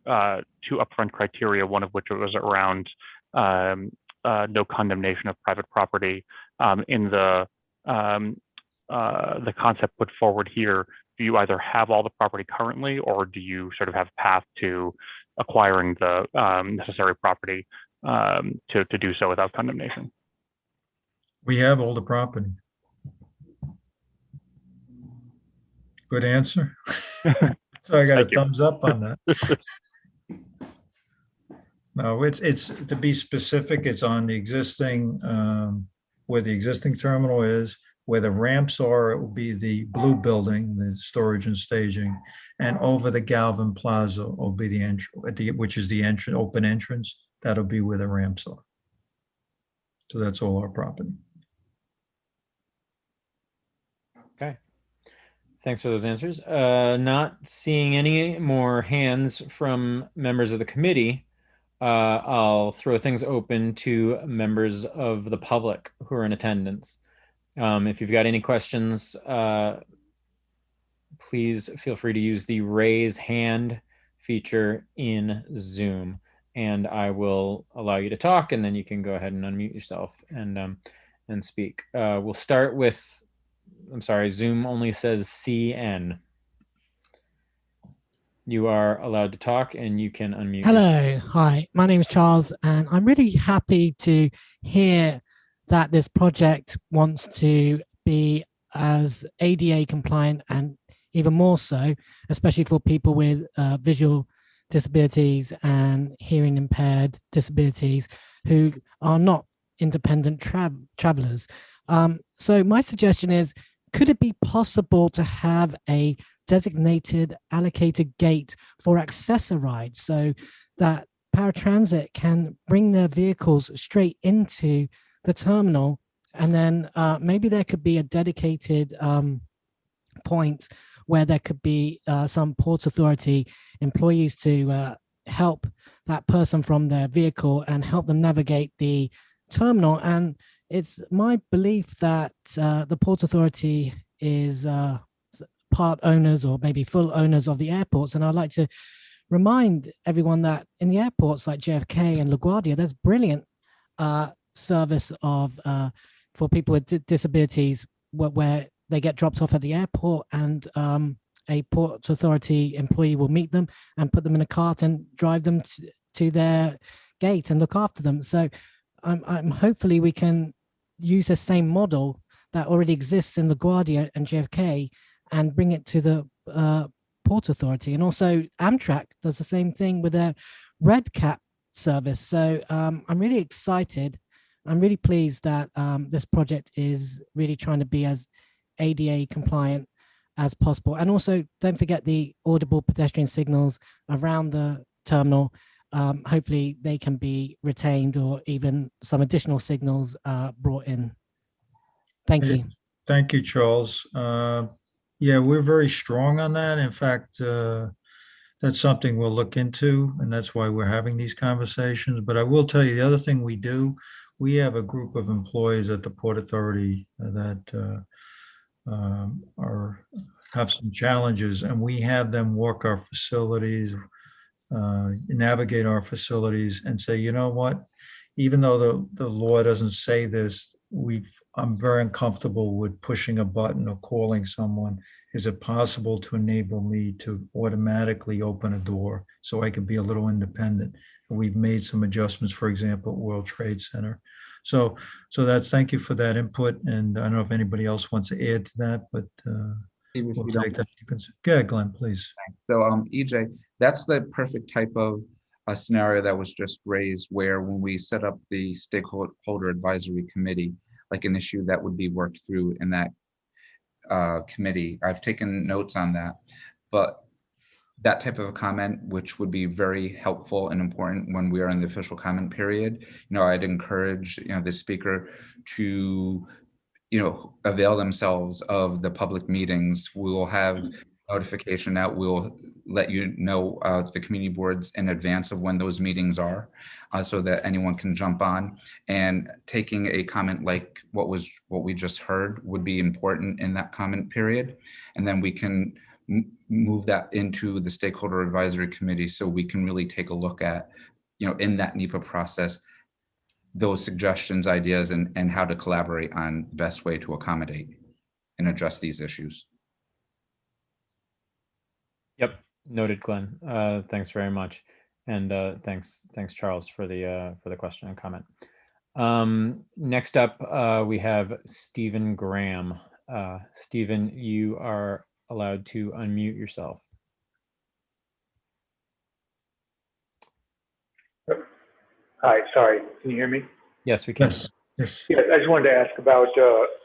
two upfront criteria, one of which was around no condemnation of private property. In the concept put forward here, do you either have all the property currently, or do you sort of have a path to acquiring the necessary property to do so without condemnation? We have all the property. Good answer. So I got a thumbs up on that. No, it's to be specific, it's on the existing, where the existing terminal is, where the ramps are, it will be the blue building, the storage and staging, and over the Galvin Plaza will be the entry, which is the entrance, open entrance. That'll be where the ramps are. So that's all our property. Okay. Thanks for those answers. Not seeing any more hands from members of the committee. I'll throw things open to members of the public who are in attendance. If you've got any questions, please feel free to use the raise hand feature in Zoom, and I will allow you to talk, and then you can go ahead and unmute yourself and speak. We'll start with, I'm sorry, Zoom only says CN. You are allowed to talk and you can unmute. Hello, hi, my name is Charles, and I'm really happy to hear that this project wants to be as ADA compliant, and even more so, especially for people with visual disabilities and hearing impaired disabilities who are not independent travelers. So my suggestion is, could it be possible to have a designated allocated gate for accessorides so that paratransit can bring their vehicles straight into the terminal, and then maybe there could be a dedicated point where there could be some Port Authority employees to help that person from their vehicle and help them navigate the terminal. And it's my belief that the Port Authority is part owners or maybe full owners of the airports. And I'd like to remind everyone that in the airports like JFK and LaGuardia, there's brilliant service of for people with disabilities where they get dropped off at the airport, and a Port Authority employee will meet them and put them in a cart and drive them to their gate and look after them. So I'm hopefully we can use the same model that already exists in LaGuardia and JFK and bring it to the Port Authority. And also Amtrak does the same thing with their Red Cap service. So I'm really excited. I'm really pleased that this project is really trying to be as ADA compliant as possible. And also don't forget the audible pedestrian signals around the terminal. Hopefully they can be retained, or even some additional signals brought in. Thank you. Thank you, Charles. Yeah, we're very strong on that. In fact, that's something we'll look into, and that's why we're having these conversations. But I will tell you the other thing we do, we have a group of employees at the Port Authority that have some challenges, and we have them walk our facilities, navigate our facilities, and say, you know what, even though the law doesn't say this, I'm very uncomfortable with pushing a button or calling someone. Is it possible to enable me to automatically open a door so I can be a little independent? And we've made some adjustments, for example, at World Trade Center. So that's, thank you for that input. And I don't know if anybody else wants to add to that, but we'll take that. Yeah, Glenn, please. So EJ, that's the perfect type of a scenario that was just raised, where when we set up the stakeholder advisory committee, like an issue that would be worked through in that committee. I've taken notes on that, but that type of a comment, which would be very helpful and important when we are in the official comment period, I'd encourage, the speaker to, avail themselves of the public meetings. We will have notification out. We'll let you know the community boards in advance of when those meetings are, so that anyone can jump on. And taking a comment like what we just heard would be important in that comment period. And then we can move that into the stakeholder advisory committee, so we can really take a look at, in that NEPA process, those suggestions, ideas, and how to collaborate on the best way to accommodate and address these issues. Yep, noted, Glenn. Thanks very much, and thanks, Charles, for the question and comment. Next up, we have Stephen Graham. Stephen, you are allowed to unmute yourself. Hi, sorry, can you hear me? Yes, we can. Yes. Yeah, I just wanted to ask about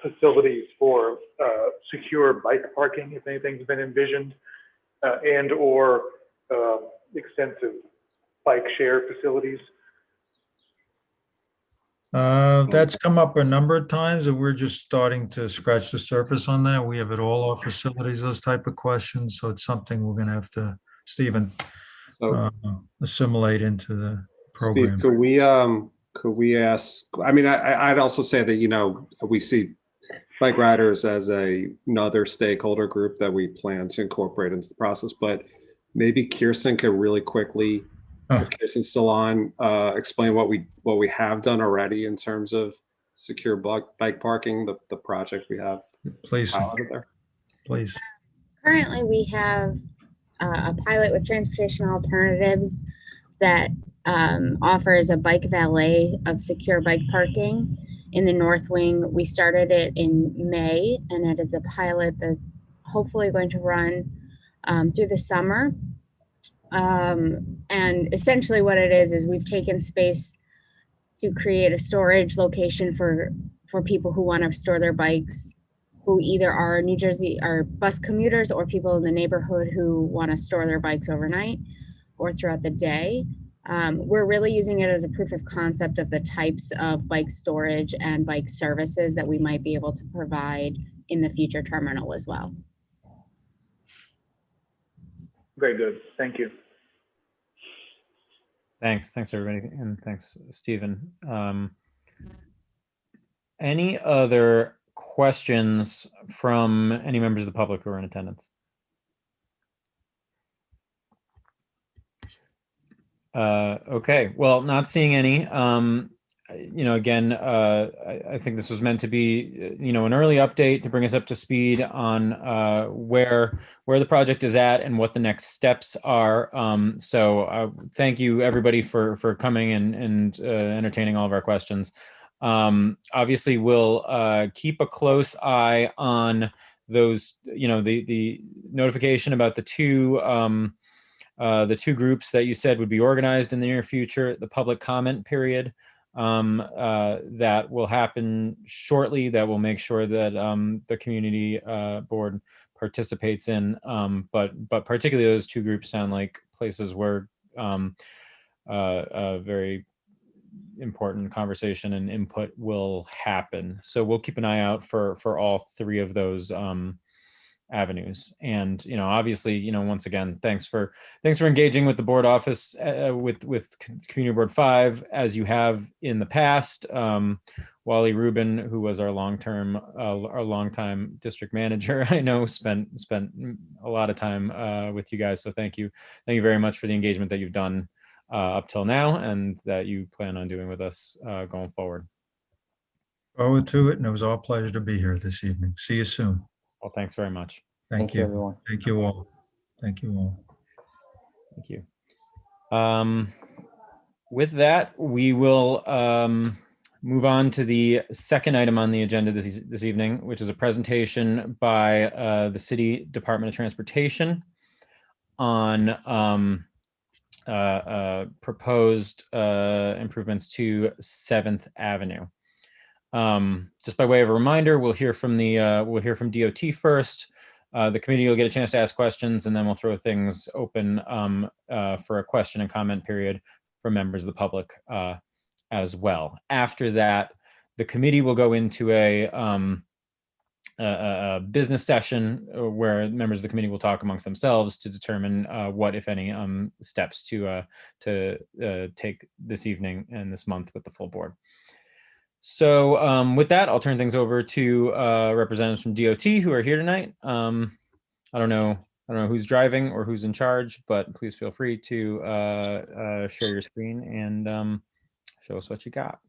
facilities for secure bike parking, if anything's been envisioned, and or extensive bike share facilities. That's come up a number of times, and we're just starting to scratch the surface on that. We have at all our facilities, those type of questions. So it's something we're going to have to, Stephen, assimilate into the program. Could we ask, I mean, I'd also say that, you know, we see bike riders as another stakeholder group that we plan to incorporate into the process, but maybe Kirsten could really quickly, if Kirsten's still on, explain what we have done already in terms of secure bike parking, the project we have Please, piloted there. please. Currently, we have a pilot with Transportation Alternatives that offers a bike valet of secure bike parking in the North Wing. We started it in May, and it is a pilot that's hopefully going to run through the summer. And essentially what it is we've taken space to create a storage location for people who want to store their bikes, who either are New Jersey or bus commuters or people in the neighborhood who want to store their bikes overnight or throughout the day. We're really using it as a proof of concept of the types of bike storage and bike services that we might be able to provide in the future terminal as well. Very good. Thank you. Thanks everybody, and thanks Stephen. Any other questions from any members of the public who are in attendance? Okay, well, not seeing any. You know, again, I think this was meant to be, you know, an early update to bring us up to speed on where the project is at and what the next steps are. So thank you everybody for coming and entertaining all of our questions. Obviously, we'll keep a close eye on those, you know, the notification about the two groups that you said would be organized in the near future, the public comment period. That will happen shortly, that will make sure that the community board participates in, but particularly those two groups sound like places where a very important conversation and input will happen. So we'll keep an eye out for all three of those avenues. And, you know, obviously, you know, once again, thanks for engaging with the board office, with Community Board 5, as you have in the past. Wally Rubin, who was our longtime district manager, I know spent a lot of time with you guys. So thank you very much for the engagement that you've done up till now, and that you plan on doing with us going forward. Forward to it, and it was our pleasure to be here this evening. See you soon. Well, thanks very much. Thank you, everyone. Thank you all. Thank you all. Thank you. With that, we will move on to the second item on the agenda this evening, which is a presentation by the City Department of Transportation on proposed improvements to 7th Avenue. Just by way of a reminder, we'll hear from DOT first. The committee will get a chance to ask questions, and then we'll throw things open for a question and comment period for members of the public as well. After that, the committee will go into a business session where members of the committee will talk amongst themselves to determine what, if any, steps to take this evening and this month with the full board. So with that, I'll turn things over to representatives from DOT who are here tonight. I don't know who's driving or who's in charge, but please feel free to share your screen and show us what you got.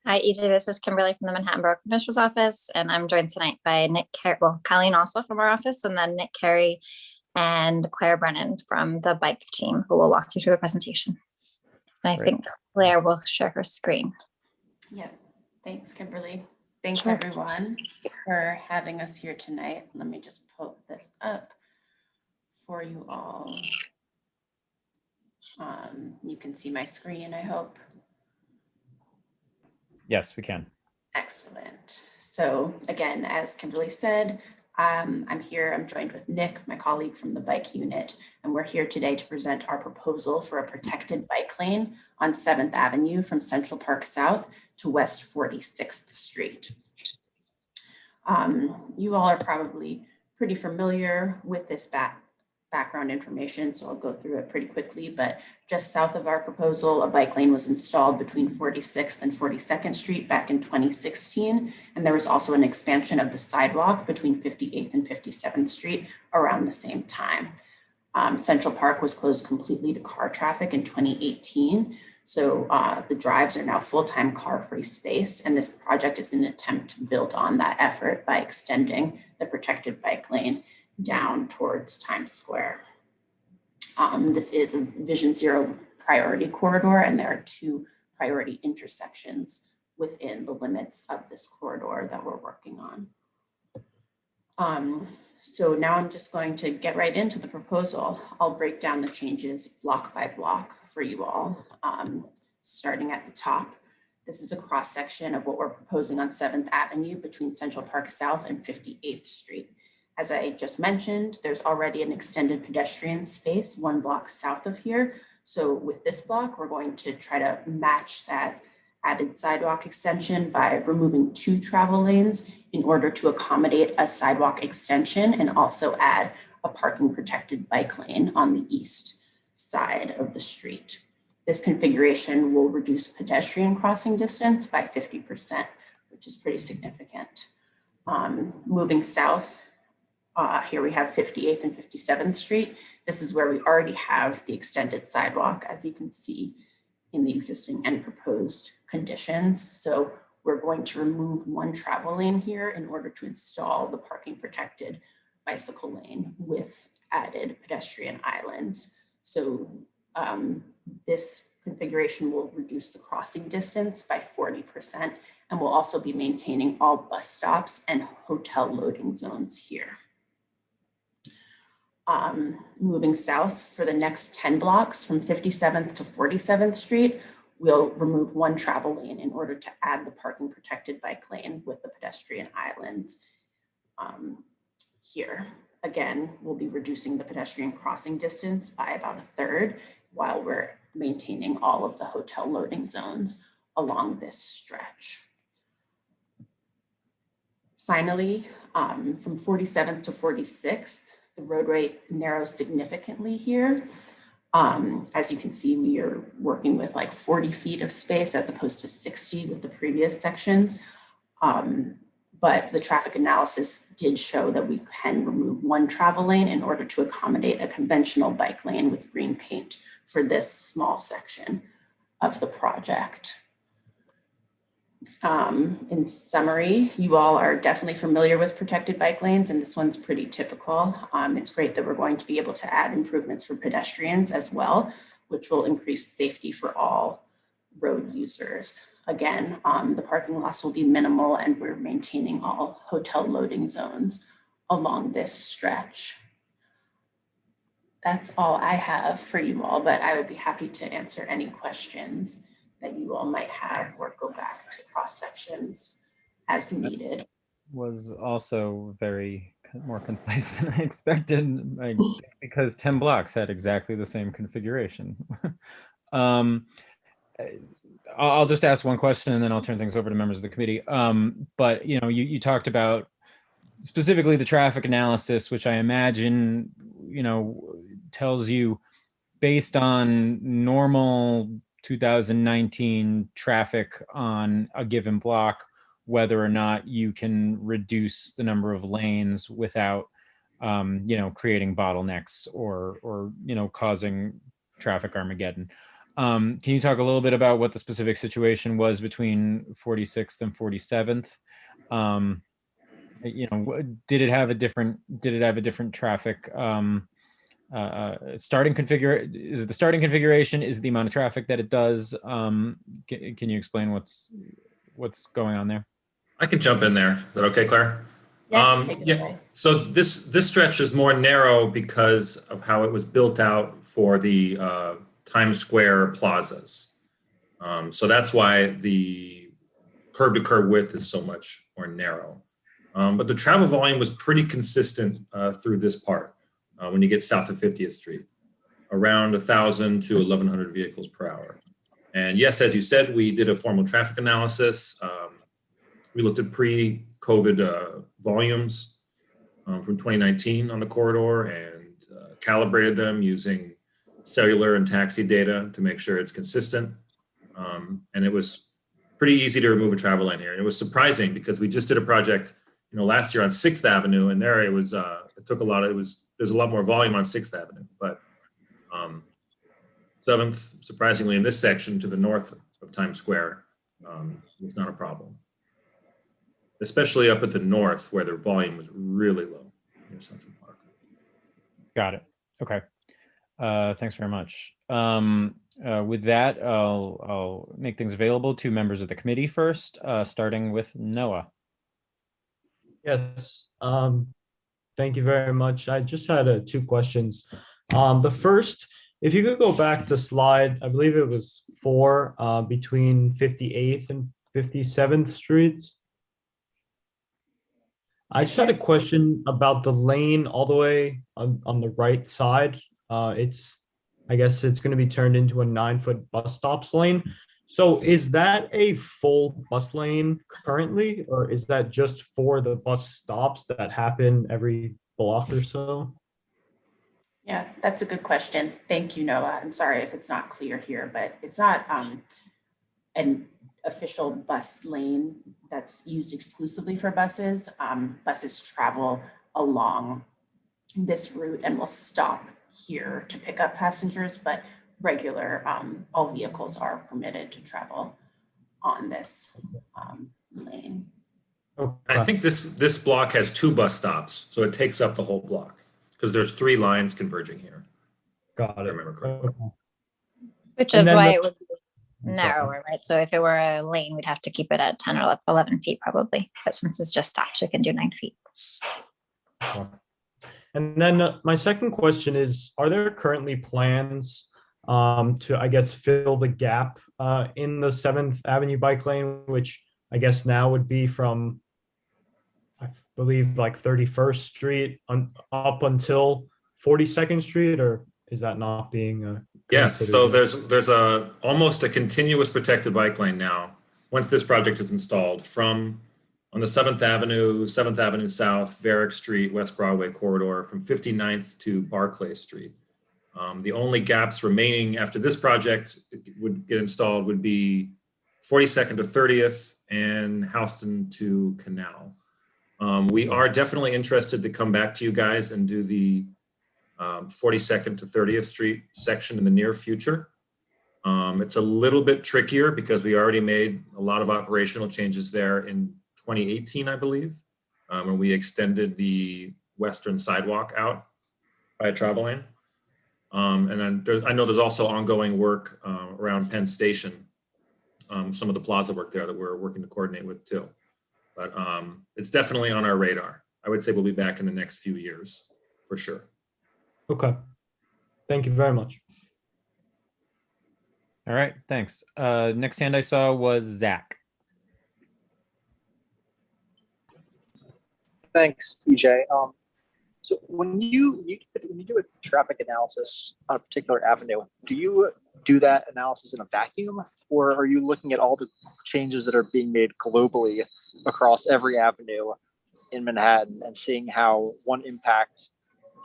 Hi, EJ, this is Kimberly from the Manhattan Borough Commissioner's Office, and I'm joined tonight by Nick Carey, well, Colleen also from our office, and then Nick Carey and Claire Brennan from the bike team, who will walk you through the presentation. And I think Claire will share her screen. Yeah, thanks, Kimberly. Thanks, Sure. everyone, for having us here tonight. Let me just pull this up for you all. You can see my screen, I hope. Yes, we can. Excellent. So again, as Kimberly said, I'm here, I'm joined with Nick, my colleague from the bike unit, and we're here today to present our proposal for a protected bike lane on 7th Avenue from Central Park South to West 46th Street. You all are probably pretty familiar with this background information, so I'll go through it pretty quickly, but just south of our proposal, a bike lane was installed between 46th and 42nd Street back in 2016. And there was also an expansion of the sidewalk between 58th and 57th Street around the same time. Central Park was closed completely to car traffic in 2018. So the drives are now full-time car-free space, and this project is an attempt to build on that effort by extending the protected bike lane down towards Times Square. This is a Vision Zero priority corridor, and there are 2 priority intersections within the limits of this corridor that we're working on. So now I'm just going to get right into the proposal. I'll break down the changes block by block for you all, starting at the top. This is a cross section of what we're proposing on 7th Avenue between Central Park South and 58th Street. As I just mentioned, there's already an extended pedestrian space 1 block south of here. So with this block, we're going to try to match that added sidewalk extension by removing 2 travel lanes in order to accommodate a sidewalk extension and also add a parking protected bike lane on the east side of the street. This configuration will reduce pedestrian crossing distance by 50%, which is pretty significant. Moving south, here we have 58th and 57th Street. This is where we already have the extended sidewalk, as you can see in the existing and proposed conditions. So we're going to remove 1 travel lane here in order to install the parking protected bicycle lane with added pedestrian islands. So this configuration will reduce the crossing distance by 40%, and we'll also be maintaining all bus stops and hotel loading zones here. Moving south for the next 10 blocks from 57th to 47th Street, we'll remove 1 travel lane in order to add the parking protected bike lane with the pedestrian islands here. Again, we'll be reducing the pedestrian crossing distance by about 1/3 while we're maintaining all of the hotel loading zones along this stretch. Finally, from 47th to 46th, the roadway narrows significantly here. As you can see, we are working with like 40 feet of space as opposed to 60 with the previous sections. But the traffic analysis did show that we can remove 1 travel lane in order to accommodate a conventional bike lane with green paint for this small section of the project. In summary, you all are definitely familiar with protected bike lanes, and this one's pretty typical. It's great that we're going to be able to add improvements for pedestrians as well, which will increase safety for all road users. Again, the parking loss will be minimal, and we're maintaining all hotel loading zones along this stretch. That's all I have for you all, but I would be happy to answer any questions that you all might have or go back to cross sections as needed. Was also very more concise than I expected, because 10 blocks had exactly the same configuration. I'll just ask one question and then I'll turn things over to members of the committee. But you talked about specifically the traffic analysis, which I imagine tells you based on normal 2019 traffic on a given block, whether or not you can reduce the number of lanes without, creating bottlenecks or causing traffic Armageddon. Can you talk a little bit about what the specific situation was between 46th and 47th? Did it have a different traffic starting configuration? Is it the starting configuration? Is it the amount of traffic that it does? Can you explain what's going on there? I can jump in there. Is that okay, Claire? Yes, take it away. So this stretch is more narrow because of how it was built out for the Times Square plazas. So that's why the curb to curb width is so much more narrow. But the travel volume was pretty consistent through this part when you get south of 50th Street, around 1,000 to 1,100 vehicles per hour. And yes, as you said, we did a formal traffic analysis. We looked at pre-COVID volumes from 2019 on the corridor, and calibrated them using cellular and taxi data to make sure it's consistent. And it was pretty easy to remove a travel lane here. And it was surprising because we just did a project, last year on 6th Avenue, and there it was, there's a lot more volume on 6th Avenue, but 7th, surprisingly, in this section to the north of Times Square, was not a problem. Especially up at the north where the volume was really low near Central Park. Got it. Okay. Thanks very much. With that, I'll make things available to members of the committee first, starting with Noah. Yes, thank you very much. I just had 2 questions. The first, if you could go back to slide, I believe it was 4, between 58th and 57th Streets. I just had a question about the lane all the way on the right side. I guess it's going to be turned into a 9-foot bus stops lane. So is that a full bus lane currently, or is that just for the bus stops that happen every block or so? Yeah, that's a good question. Thank you, Noah. I'm sorry if it's not clear here, but it's not an official bus lane that's used exclusively for buses. Buses travel along this route and will stop here to pick up passengers, but regular, all vehicles are permitted to travel on this lane. I think this block has 2 bus stops, so it takes up the whole block because there's 3 lines converging here. Got it. I remember correctly. Which is why it would be narrower, right? So if it were a lane, we'd have to keep it at 10 or 11 feet probably. But since it's just stopped, we can do 9 feet. And then my second question is, are there currently plans to, I guess, fill the gap in the 7th Avenue bike lane, which I guess now would be from, I believe, like 31st Street up until 42nd Street, or is that not being Yes, so there's almost a continuous protected bike lane now, once this project is installed, from on the 7th Avenue South, Varick Street, West Broadway corridor, from 59th to Barclay Street. The only gaps remaining after this project would get installed would be 42nd to 30th and Houston to Canal. We are definitely interested to come back to you guys and do the 42nd to 30th Street section in the near future. It's a little bit trickier because we already made a lot of operational changes there in 2018, I believe, when we extended the western sidewalk out by a travel lane. And then I know there's also ongoing work around Penn Station, some of the plaza work there that we're working to coordinate with too. But it's definitely on our radar. I would say we'll be back in the next few years for sure. Okay. Thank you very much. All right, thanks. Next hand I saw was Zach. Thanks, EJ. So when you do a traffic analysis on a particular avenue, do you do that analysis in a vacuum, or are you looking at all the changes that are being made globally across every avenue in Manhattan and seeing how one impact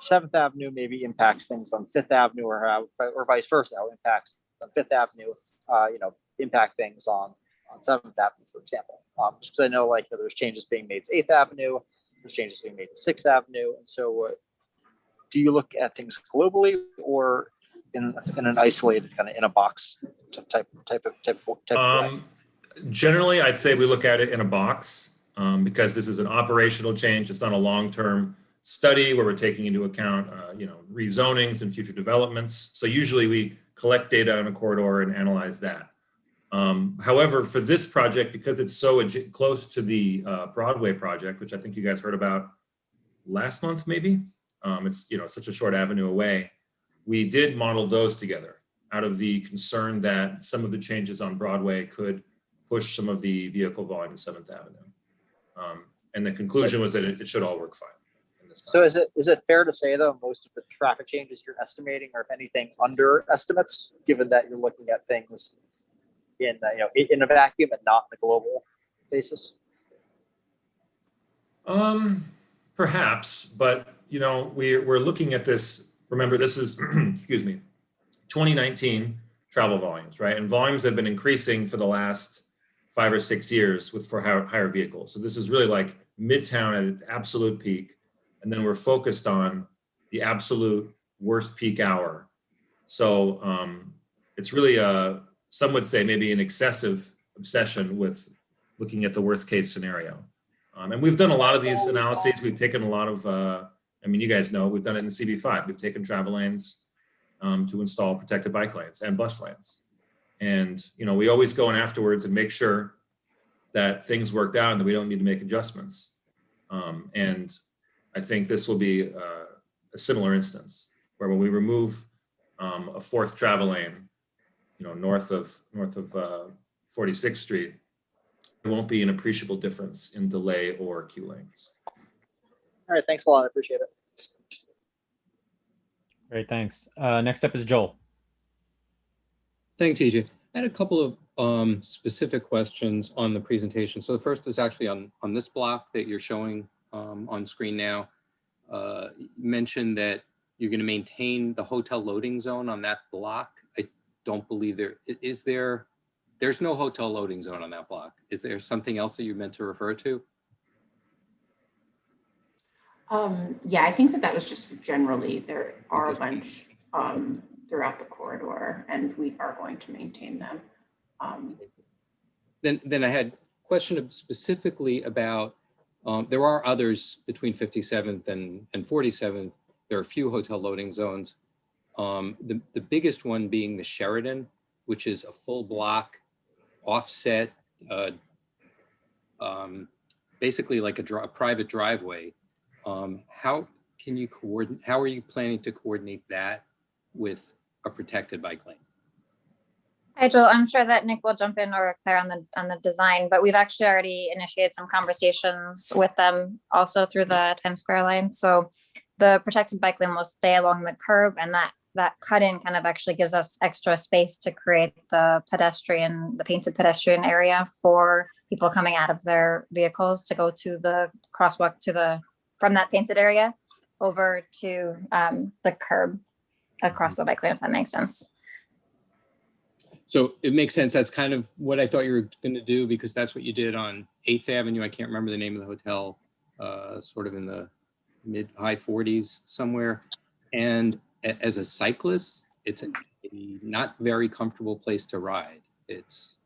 7th Avenue maybe impacts things on 5th Avenue, or vice versa, how impacts on 5th Avenue, impact things on 7th Avenue, for example? Just because I know there's changes being made to 8th Avenue, there's changes being made to 6th Avenue. And so do you look at things globally or in an isolated kind of in a box type of way? Generally, I'd say we look at it in a box because this is an operational change. It's not a long-term study where we're taking into account, rezonings and future developments. So usually we collect data on a corridor and analyze that. However, for this project, because it's so close to the Broadway project, which I think you guys heard about last month, maybe, it's such a short avenue away, we did model those together out of the concern that some of the changes on Broadway could push some of the vehicle volume to 7th Avenue. And the conclusion was that it should all work fine. So is it fair to say, though, most of the traffic changes you're estimating are, if anything, under estimates, given that you're looking at things in a vacuum and not on a global basis? Perhaps, but we're looking at this remember this is, excuse me, 2019 travel volumes, right? And volumes have been increasing for the last 5 or 6 years for higher vehicles. So this is really like Midtown at its absolute peak. And then we're focused on the absolute worst peak hour. So it's really some would say maybe an excessive obsession with looking at the worst case scenario. And we've done a lot of these analyses. We've taken a lot of, I mean, you guys know, we've done it in CB5. We've taken travel lanes to install protected bike lanes and bus lanes. And, you know, we always go in afterwards and make sure that things worked out and that we don't need to make adjustments. And I think this will be a similar instance where when we remove a fourth travel lane, you know, north of 46th Street, there won't be an appreciable difference in delay or queue lengths. All right, thanks a lot. I appreciate it. Great, thanks. Next up is Joel. Thanks, EJ. I had a couple of specific questions on the presentation. So the first is actually on this block that you're showing on screen now. You mentioned that you're going to maintain the hotel loading zone on that block. I don't believe there's no hotel loading zone on that block. Is there something else that you meant to refer to? Yeah, I think that was just generally, there are a bunch throughout the corridor, and we are going to maintain them. Then I had a question specifically about, there are others between 57th and 47th. There are a few hotel loading zones. The biggest one being the Sheridan, which is a full block offset, basically like a private driveway. How can you coordinate? How are you planning to coordinate that with a protected bike lane? Hi, Joel. I'm sure that Nick will jump in, or Claire, on the design, but we've actually already initiated some conversations with them also through the Times Square line. So the protected bike lane will stay along the curb, and that cut-in kind of actually gives us extra space to create the painted pedestrian area for people coming out of their vehicles to go to the crosswalk from that painted area over to the curb across the bike lane, if that makes sense. So it makes sense. That's kind of what I thought you were going to do, because that's what you did on 8th Avenue. I can't remember the name of the hotel, sort of in the mid-high 40s somewhere. And as a cyclist, it's a not very comfortable place to ride. It's,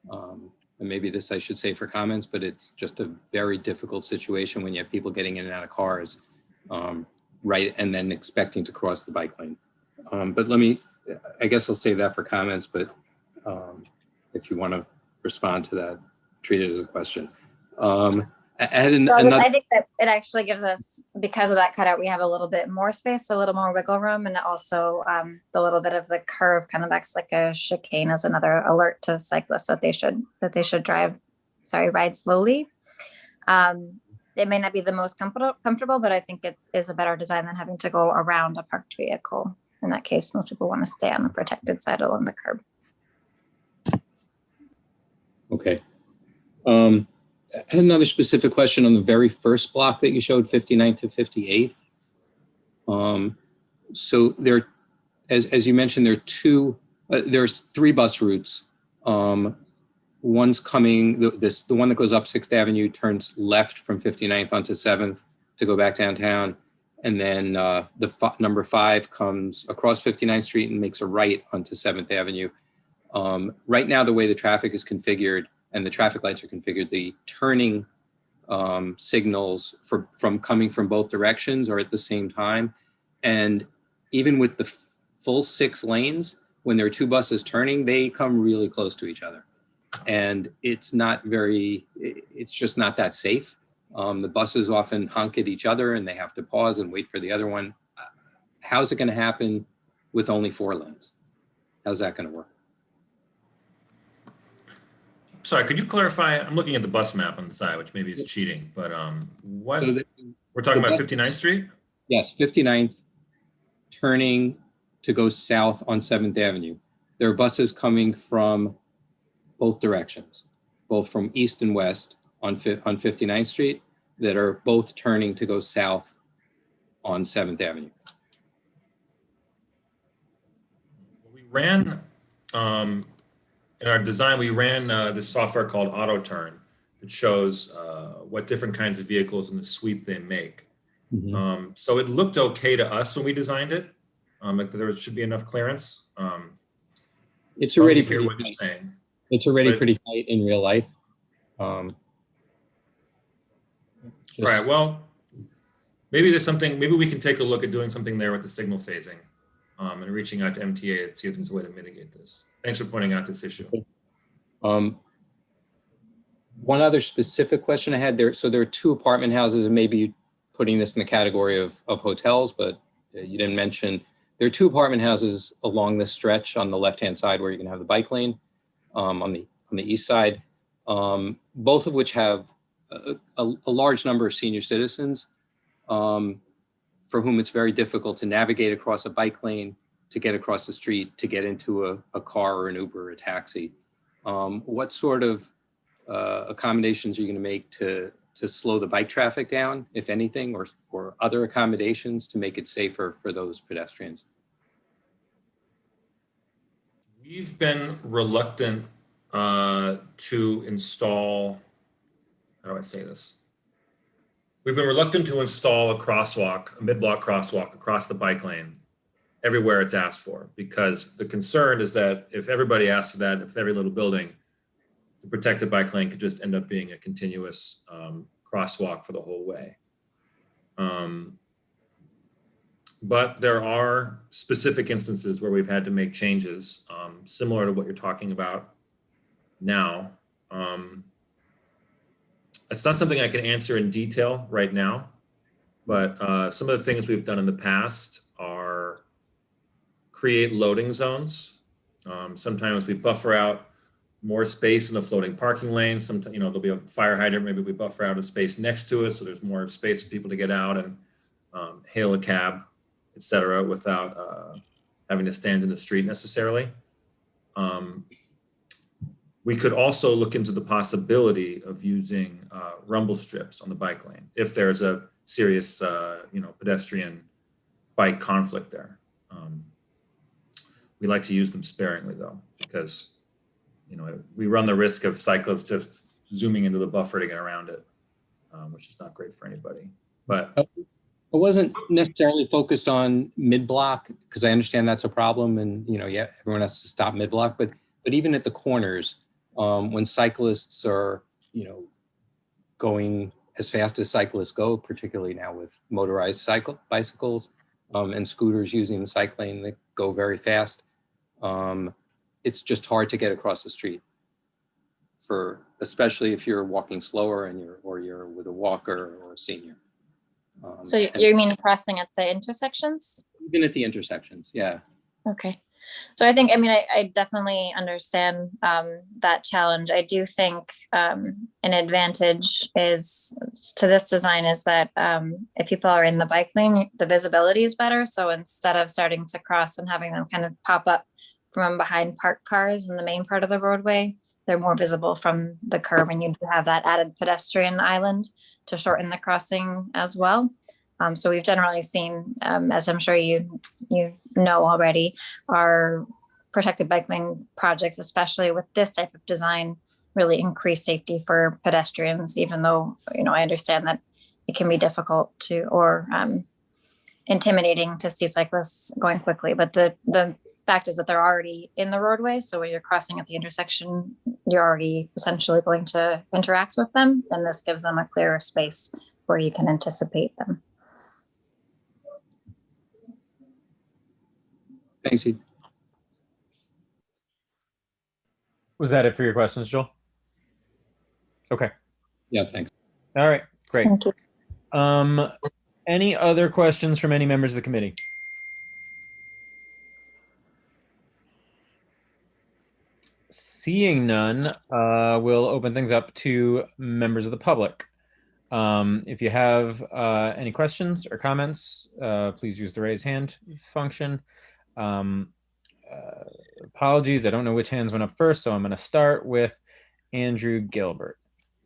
and maybe this I should say for comments, but it's just a very difficult situation when you have people getting in and out of cars, right, and then expecting to cross the bike lane. But I guess I'll save that for comments, but if you want to respond to that, treat it as a question. I think that it actually gives us, because of that cutout, we have a little bit more space, a little more wiggle room, and also the little bit of the curve kind of acts like a chicane as another alert to cyclists that they should ride slowly. It may not be the most comfortable, but I think it is a better design than having to go around a parked vehicle. In that case, most people want to stay on the protected side along the curb. Okay. I had another specific question on the very first block that you showed, 59th to 58th. So there, as you mentioned, there's 3 bus routes. One's coming, the one that goes up 6th Avenue turns left from 59th onto 7th to go back downtown. And then number 5 comes across 59th Street and makes a right onto 7th Avenue. Right now, the way the traffic is configured and the traffic lights are configured, the turning signals from coming from both directions are at the same time. And even with the full 6 lanes, when there are 2 buses turning, they come really close to each other. And it's just not that safe. The buses often honk at each other and they have to pause and wait for the other one. How's it going to happen with only 4 lanes? How's that going to work? Sorry, could you clarify? I'm looking at the bus map on the side, which maybe is cheating, but we're talking about 59th Street? Yes, 59th, turning to go south on 7th Avenue. There are buses coming from both directions, both from east and west on 59th Street that are both turning to go south on 7th Avenue. ran, in our design, we ran this software called AutoTurn that shows what different kinds of vehicles in the sweep they make. So it looked okay to us when we designed it. Like there should be enough clearance. It's already hear pretty what you're tight. saying. It's already But- pretty tight in real life. Right. Well, maybe there's something. Maybe we can take a look at doing something there with the signal phasing, and reaching out to MTA to see if there's a way to mitigate this. Thanks for pointing out this issue. One other specific question I had there. So there are 2 apartment houses, and maybe putting this in the category of hotels, but you didn't mention there are 2 apartment houses along this stretch on the left-hand side where you can have the bike lane on the east side, both of which have a large number of senior citizens for whom it's very difficult to navigate across a bike lane, to get across the street, to get into a car or an Uber or a taxi. What sort of accommodations are you going to make to slow the bike traffic down, if anything, or other accommodations to make it safer for those pedestrians? We've been reluctant to install, how do I say this? We've been reluctant to install a crosswalk, a mid-block crosswalk across the bike lane everywhere it's asked for, because the concern is that if everybody asks for that, if every little building, the protected bike lane could just end up being a continuous crosswalk for the whole way. But there are specific instances where we've had to make changes similar to what you're talking about now. It's not something I can answer in detail right now, but some of the things we've done in the past are create loading zones. Sometimes we buffer out more space in the floating parking lane. Sometimes, there'll be a fire hydrant, maybe we buffer out a space next to it so there's more space for people to get out and hail a cab, et cetera, without having to stand in the street necessarily. We could also look into the possibility of using rumble strips on the bike lane if there's a serious, pedestrian bike conflict there. We like to use them sparingly though, because we run the risk of cyclists just zooming into the buffer to get around it, which is not great for anybody. But I wasn't necessarily focused on mid-block because I understand that's a problem, and everyone has to stop mid-block. But even at the corners, when cyclists are going as fast as cyclists go, particularly now with motorized bicycles and scooters using the cycle lane that go very fast, it's just hard to get across the street, especially if you're walking slower and you're with a walker or a senior. So you mean crossing at the intersections? Even at the intersections, yeah. Okay. So I think, I definitely understand that challenge. I do think an advantage to this design is that if people are in the bike lane, the visibility is better. So instead of starting to cross and having them kind of pop up from behind parked cars in the main part of the roadway, they're more visible from the curb, and you do have that added pedestrian island to shorten the crossing as well. So we've generally seen, as I'm sure you know already, our protected bike lane projects, especially with this type of design, really increase safety for pedestrians, even though, I understand that it can be difficult or intimidating to see cyclists going quickly. But the fact is that they're already in the roadway. So when you're crossing at the intersection, you're already potentially going to interact with them. And this gives them a clearer space where you can anticipate them. Thanks, Heath. Was that it for your questions, Joel? Okay. Yeah, thanks. All right, great. Thank you. Any other questions from any members of the committee? Seeing none, we'll open things up to members of the public. If you have any questions or comments, please use the raise hand function. Apologies, I don't know which hands went up first, so I'm going to start with Andrew Gilbert.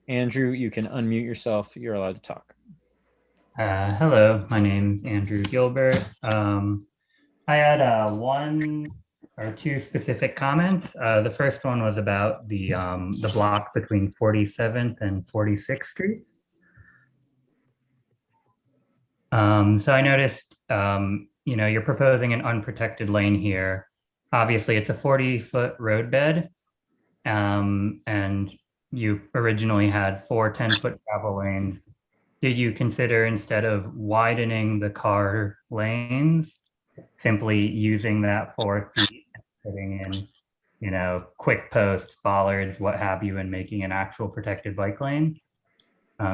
Andrew, you can unmute yourself. You're allowed to talk. Hello, my name's Andrew Gilbert. I had one are two specific comments. The first one was about the block between 47th and 46th Streets. So I noticed, you're proposing an unprotected lane here. Obviously, it's a 40-foot roadbed, and you originally had 4 10-foot travel lanes. Did you consider, instead of widening the car lanes, simply using that 4 feet, putting in, quick posts, bollards, what have you, and making an actual protected bike lane?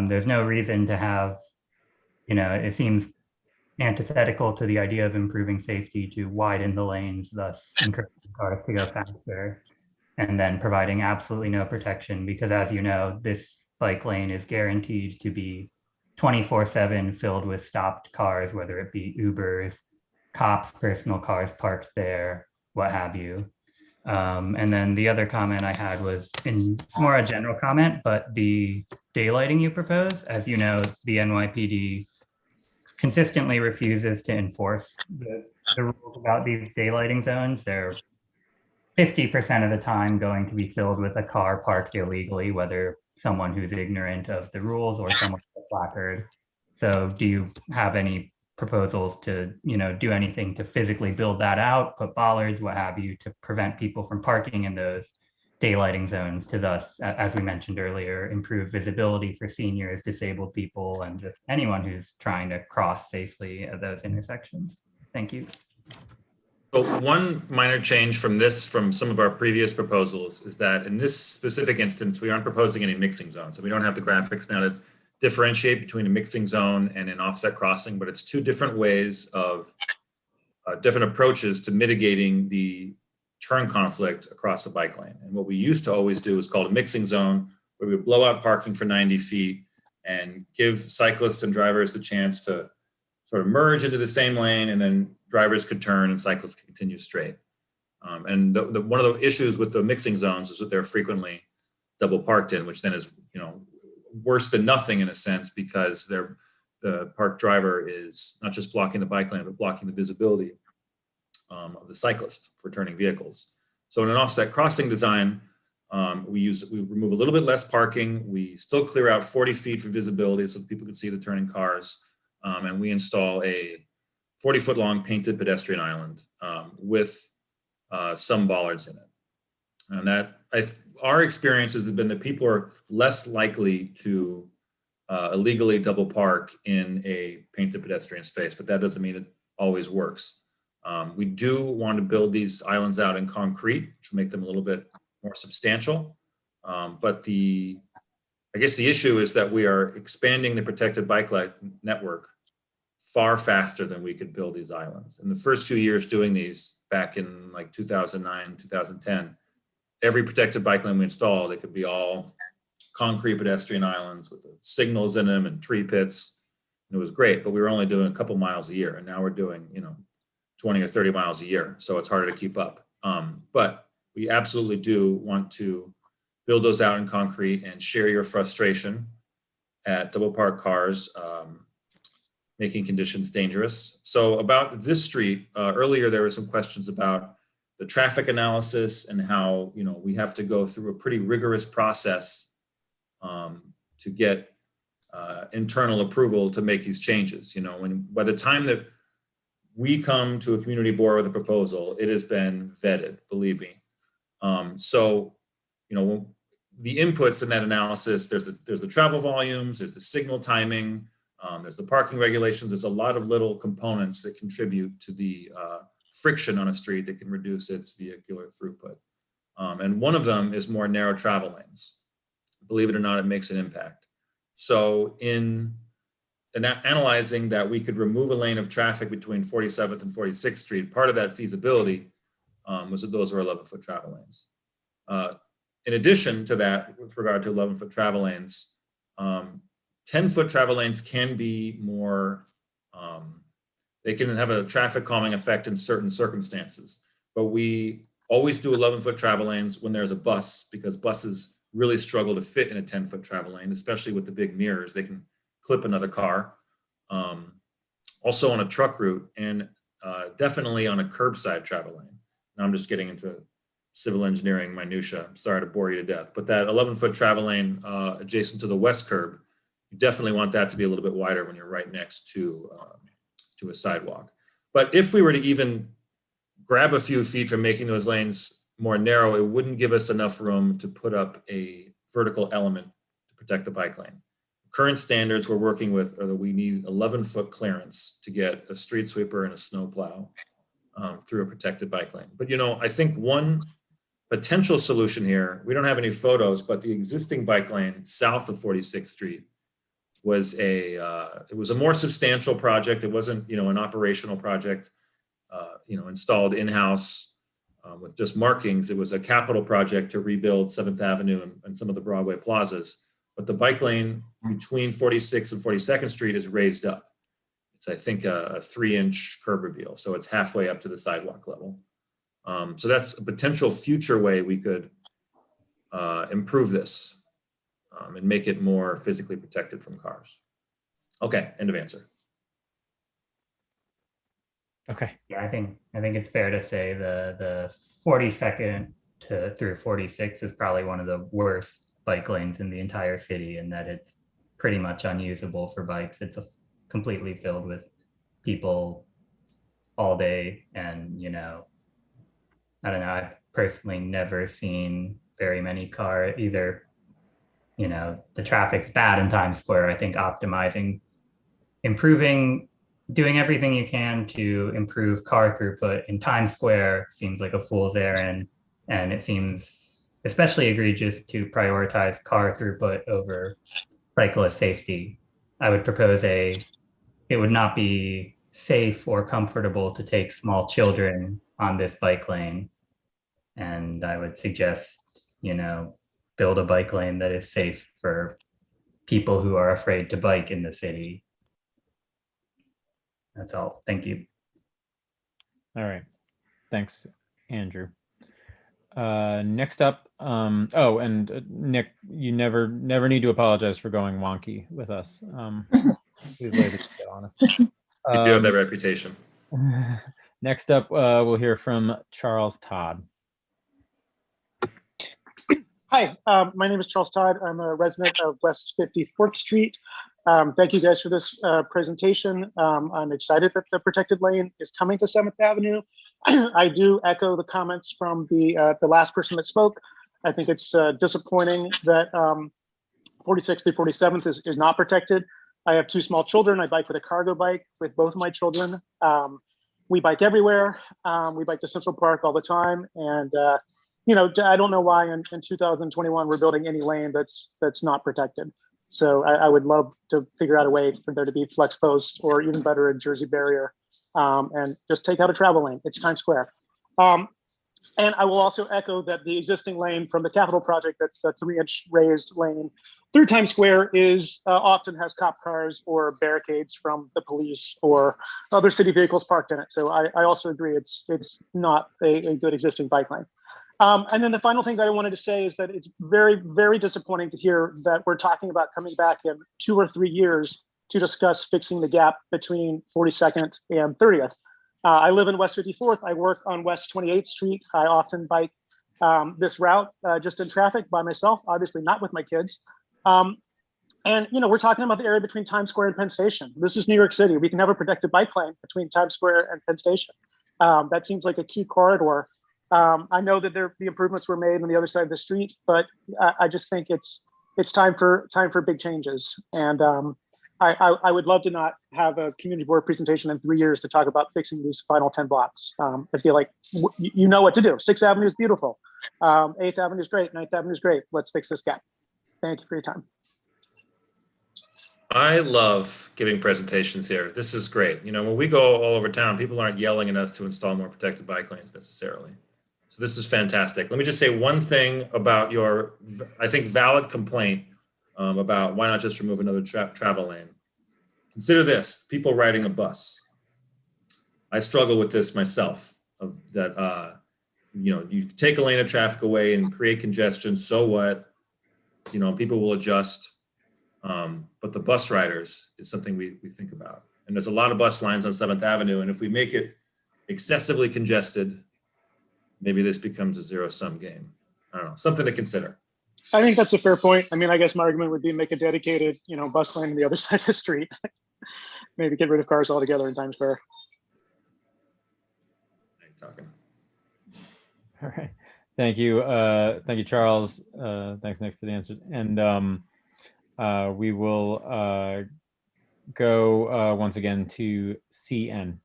There's no reason to have, it seems antithetical to the idea of improving safety to widen the lanes, thus encouraging cars to go faster, and then providing absolutely no protection, because as you know, this bike lane is guaranteed to be 24/7 filled with stopped cars, whether it be Ubers, cops, personal cars parked there, what have you. And then the other comment I had was more a general comment, but the daylighting you propose, as you know, the NYPD consistently refuses to enforce the rules about these daylighting zones. They're 50% of the time going to be filled with a car parked illegally, whether someone who's ignorant of the rules or someone with a placard. So do you have any proposals to, do anything to physically build that out, put bollards, what have you, to prevent people from parking in those daylighting zones, to thus, as we mentioned earlier, improve visibility for seniors, disabled people, and just anyone who's trying to cross safely at those intersections? Thank you. So one minor change from some of our previous proposals is that in this specific instance, we aren't proposing any mixing zones. So we don't have the graphics now to differentiate between a mixing zone and an offset crossing, but it's two different ways of different approaches to mitigating the turn conflict across the bike lane. And what we used to always do is called a mixing zone, where we would blow out parking for 90 feet and give cyclists and drivers the chance to sort of merge into the same lane, and then drivers could turn and cyclists could continue straight. And one of the issues with the mixing zones is that they're frequently double parked in, which then is, worse than nothing in a sense, because the parked driver is not just blocking the bike lane, but blocking the visibility of the cyclist for turning vehicles. So in an offset crossing design, we remove a little bit less parking. We still clear out 40 feet for visibility so that people can see the turning cars. And we install a 40-foot long painted pedestrian island with some bollards in it. And that our experience has been that people are less likely to illegally double park in a painted pedestrian space, but that doesn't mean it always works. We do want to build these islands out in concrete, which will make them a little bit more substantial. But I guess the issue is that we are expanding the protected bike lane network far faster than we could build these islands. In the first few years doing these, back in like 2009, 2010, every protected bike lane we installed, it could be all concrete pedestrian islands with the signals in them and tree pits. And it was great, but we were only doing a couple miles a year, and now we're doing, 20 or 30 miles a year. So it's harder to keep up. But we absolutely do want to build those out in concrete and share your frustration at double park cars, making conditions dangerous. So about this street, earlier there were some questions about the traffic analysis and how, we have to go through a pretty rigorous process to get internal approval to make these changes. By the time that we come to a community board with a proposal, it has been vetted, believe me. So, the inputs in that analysis, there's the travel volumes, there's the signal timing, there's the parking regulations. There's a lot of little components that contribute to the friction on a street that can reduce its vehicular throughput. And one of them is more narrow travel lanes. Believe it or not, it makes an impact. So in analyzing that we could remove a lane of traffic between 47th and 46th Street, part of that feasibility was that those were 11-foot travel lanes. In addition to that, with regard to 11-foot travel lanes, 10-foot travel lanes can be more, they can have a traffic calming effect in certain circumstances, but we always do 11-foot travel lanes when there's a bus, because buses really struggle to fit in a 10-foot travel lane, especially with the big mirrors. They can clip another car. Also on a truck route, and definitely on a curbside travel lane. Now I'm just getting into civil engineering minutia. I'm sorry to bore you to death, but that 11-foot travel lane adjacent to the west curb, you definitely want that to be a little bit wider when you're right next to a sidewalk. But if we were to even grab a few feet from making those lanes more narrow, it wouldn't give us enough room to put up a vertical element to protect the bike lane. Current standards we're working with are that we need 11-foot clearance to get a street sweeper and a snowplow through a protected bike lane. But I think one potential solution here, we don't have any photos, but the existing bike lane south of 46th Street was it was a more substantial project. It wasn't, an operational project, installed in-house with just markings. It was a capital project to rebuild 7th Avenue and some of the Broadway plazas. But the bike lane between 46th and 42nd Street is raised up. It's, I think, a 3-inch curb reveal. So it's halfway up to the sidewalk level. So that's a potential future way we could improve this and make it more physically protected from cars. Okay, end of answer. Okay. Yeah, I think it's fair to say the 42nd through 46 is probably one of the worst bike lanes in the entire city, and that it's pretty much unusable for bikes. It's completely filled with people all day, and I don't know, I've personally never seen very many cars either. The traffic's bad in Times Square. I think doing everything you can to improve car throughput in Times Square seems like a fool's errand, and it seems especially egregious to prioritize car throughput over cyclist safety. I would propose it would not be safe or comfortable to take small children on this bike lane. And I would suggest, build a bike lane that is safe for people who are afraid to bike in the city. That's all. Thank you. All right. Thanks, Andrew. Next up, and Nick, you never need to apologize for going wonky with us. We've laid it on us. You do have that reputation. Next up, we'll hear from Charles Todd. Hi, my name is Charles Todd. I'm a resident of West 54th Street. Thank you guys for this presentation. I'm excited that the protected lane is coming to 7th Avenue. I do echo the comments from the last person that spoke. I think it's disappointing that 46th through 47th is not protected. I have 2 small children. I bike with a cargo bike with both of my children. We bike everywhere. We bike to Central Park all the time. And I don't know why in 2021 we're building any lane that's not protected. So I would love to figure out a way for there to be flex posts, or even better, a Jersey barrier, and just take out a travel lane. It's Times Square. And I will also echo that the existing lane from the Capitol project, that's the 3-inch raised lane through Times Square, is often has cop cars or barricades from the police or other city vehicles parked in it. So I also agree it's not a good existing bike lane. And then the final thing that I wanted to say is that it's very, very disappointing to hear that we're talking about coming back in 2 or 3 years to discuss fixing the gap between 42nd and 30th. I live in West 54th. I work on West 28th Street. I often bike this route just in traffic by myself, obviously not with my kids. And we're talking about the area between Times Square and Penn Station. This is New York City. We can have a protected bike lane between Times Square and Penn Station. That seems like a key corridor. I know that the improvements were made on the other side of the street, but I just think it's time for big changes. And I would love to not have a community board presentation in 3 years to talk about fixing these final 10 blocks. I feel like you know what to do. 6th Avenue is beautiful. 8th Avenue is great. 9th Avenue is great. Let's fix this gap. Thank you for your time. I love giving presentations here. This is great. When we go all over town, people aren't yelling at us to install more protected bike lanes necessarily. So this is fantastic. Let me just say one thing about your, I think, valid complaint about why not just remove another travel lane. Consider this: people riding a bus. I struggle with this myself. You take a lane of traffic away and create congestion. So what? People will adjust. But the bus riders is something we think about. And there's a lot of bus lines on 7th Avenue, and if we make it excessively congested, maybe this becomes a zero-sum game. I don't know, something to consider. I think that's a fair point. I mean, I guess my argument would be make a dedicated, bus lane on the other side of the street. Maybe get rid of cars altogether in Times Square. Talking. All right. Thank you. Thank you, Charles. Thanks, Nick, for the answers. And we will go once again to CN.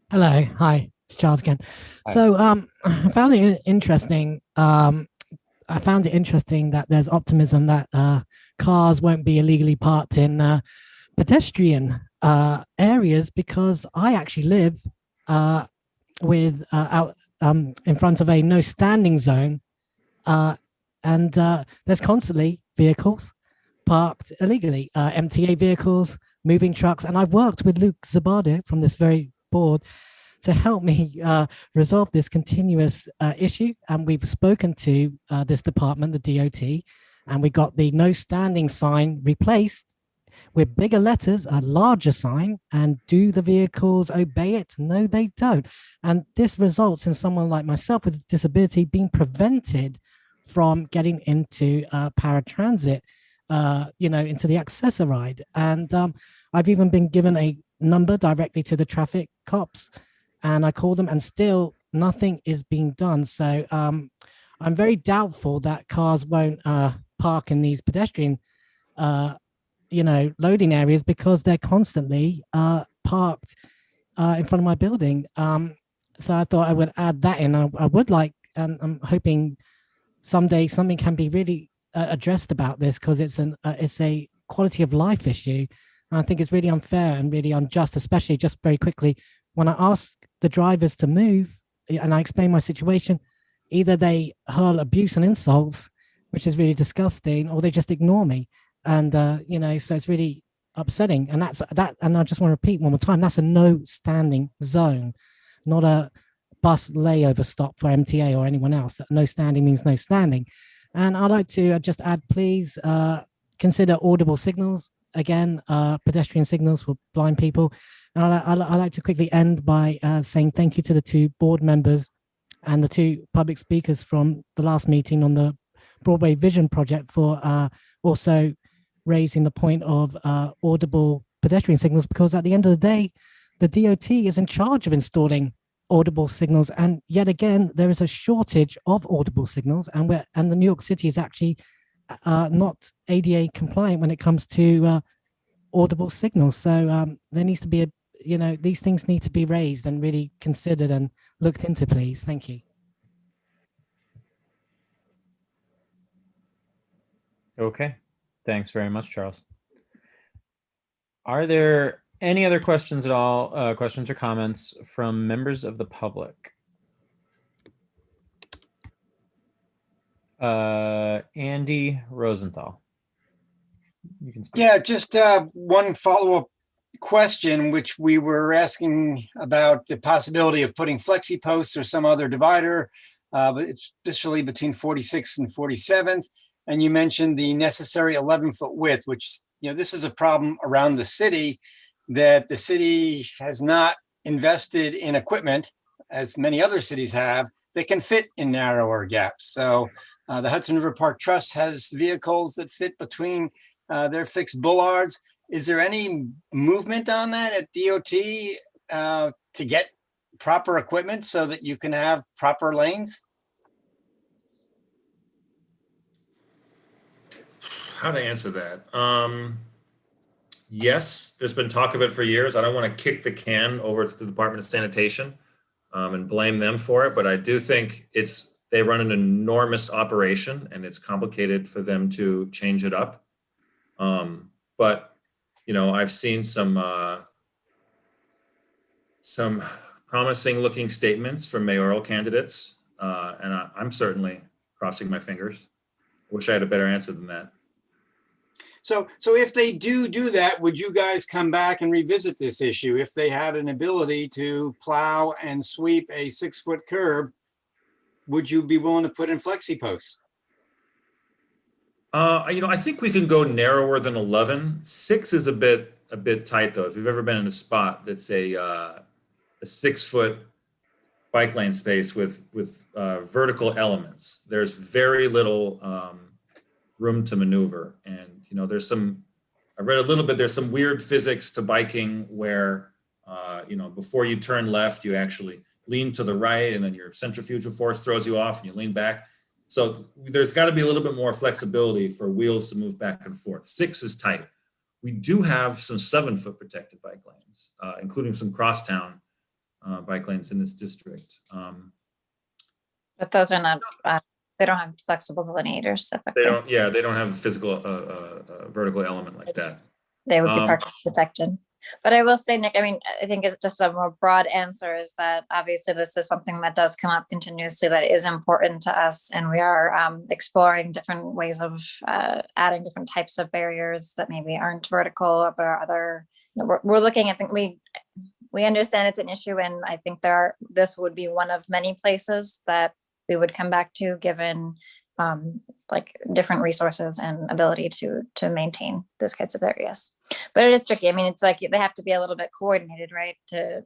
Hello, hi, it's Charles again. Hi. So I found it interesting. I found it interesting that there's optimism that cars won't be illegally parked in pedestrian areas, because I actually live with out in front of a no standing zone, and there's constantly vehicles parked illegally, MTA vehicles, moving trucks, and I've worked with Luke Zabado from this very board to help me resolve this continuous issue. And we've spoken to this department, the DOT, and we got the no standing sign replaced with bigger letters, a larger sign. And do the vehicles obey it? No, they don't. And this results in someone like myself with a disability being prevented from getting into paratransit, into the Access-a-Ride. And I've even been given a number directly to the traffic cops, and I call them, and still nothing is being done. So I'm very doubtful that cars won't park in these pedestrian loading areas, because they're constantly parked in front of my building. So I thought I would add that in. I would like, and I'm hoping someday something can be really addressed about this, because it's a quality of life issue. And I think it's really unfair and really unjust, especially, just very quickly, when I ask the drivers to move and I explain my situation, either they hurl abuse and insults, which is really disgusting, or they just ignore me. And, so it's really upsetting. And that's that. And I just want to repeat one more time, that's a no standing zone, not a bus layover stop for MTA or anyone else. No standing means no standing. And I'd like to just add, please consider audible signals. Again, pedestrian signals for blind people. And I'd like to quickly end by saying thank you to the two board members and the two public speakers from the last meeting on the Broadway Vision Project for also raising the point of audible pedestrian signals, because at the end of the day, the DOT is in charge of installing audible signals. And yet again, there is a shortage of audible signals, and the New York City is actually not ADA compliant when it comes to audible signals. So there needs to be these things need to be raised and really considered and looked into, please. Thank you. Okay. Thanks very much, Charles. Are there any other questions at all, questions or comments from members of the public? Andy Rosenthal. You can speak. Yeah, just one follow-up question, which we were asking about the possibility of putting flexi posts or some other divider, but especially between 46th and 47th. And you mentioned the necessary 11-foot width, which, this is a problem around the city, that the city has not invested in equipment, as many other cities have, that can fit in narrower gaps. So the Hudson River Park Trust has vehicles that fit between their fixed bollards. Is there any movement on that at DOT to get proper equipment so that you can have proper lanes? How to answer that? Yes, there's been talk of it for years. I don't want to kick the can over to the Department of Sanitation and blame them for it, but I do think they run an enormous operation, and it's complicated for them to change it up. But I've seen some promising looking statements from mayoral candidates, and I'm certainly crossing my fingers. Wish I had a better answer than that. So if they do that, would you guys come back and revisit this issue? If they had an ability to plow and sweep a 6-foot curb, would you be willing to put in flexi posts? I think we can go narrower than 11. 6 is a bit tight, though. If you've ever been in a spot that's a a 6-foot bike lane space with vertical elements. There's very little room to maneuver. And, you know, I read a little bit, there's some weird physics to biking where, you know, before you turn left, you actually lean to the right and then your centrifugal force throws you off and you lean back. So there's got to be a little bit more flexibility for wheels to move back and forth. 6 is tight. We do have some 7-foot protected bike lanes, including some crosstown bike lanes in this district. But those are not, they don't have flexible delineators typically. They don't have a physical vertical element like that. They would be parking protected. But I will say, Nick, I mean, I think it's just a more broad answer is that obviously this is something that does come up continuously that is important to us. And we are exploring different ways of adding different types of barriers that maybe aren't vertical, but are other, you know, we're looking, I think we understand it's an issue. And I think this would be one of many places that we would come back to given like different resources and ability to maintain those kinds of areas. But it is tricky. I mean, it's like they have to be a little bit coordinated, right? To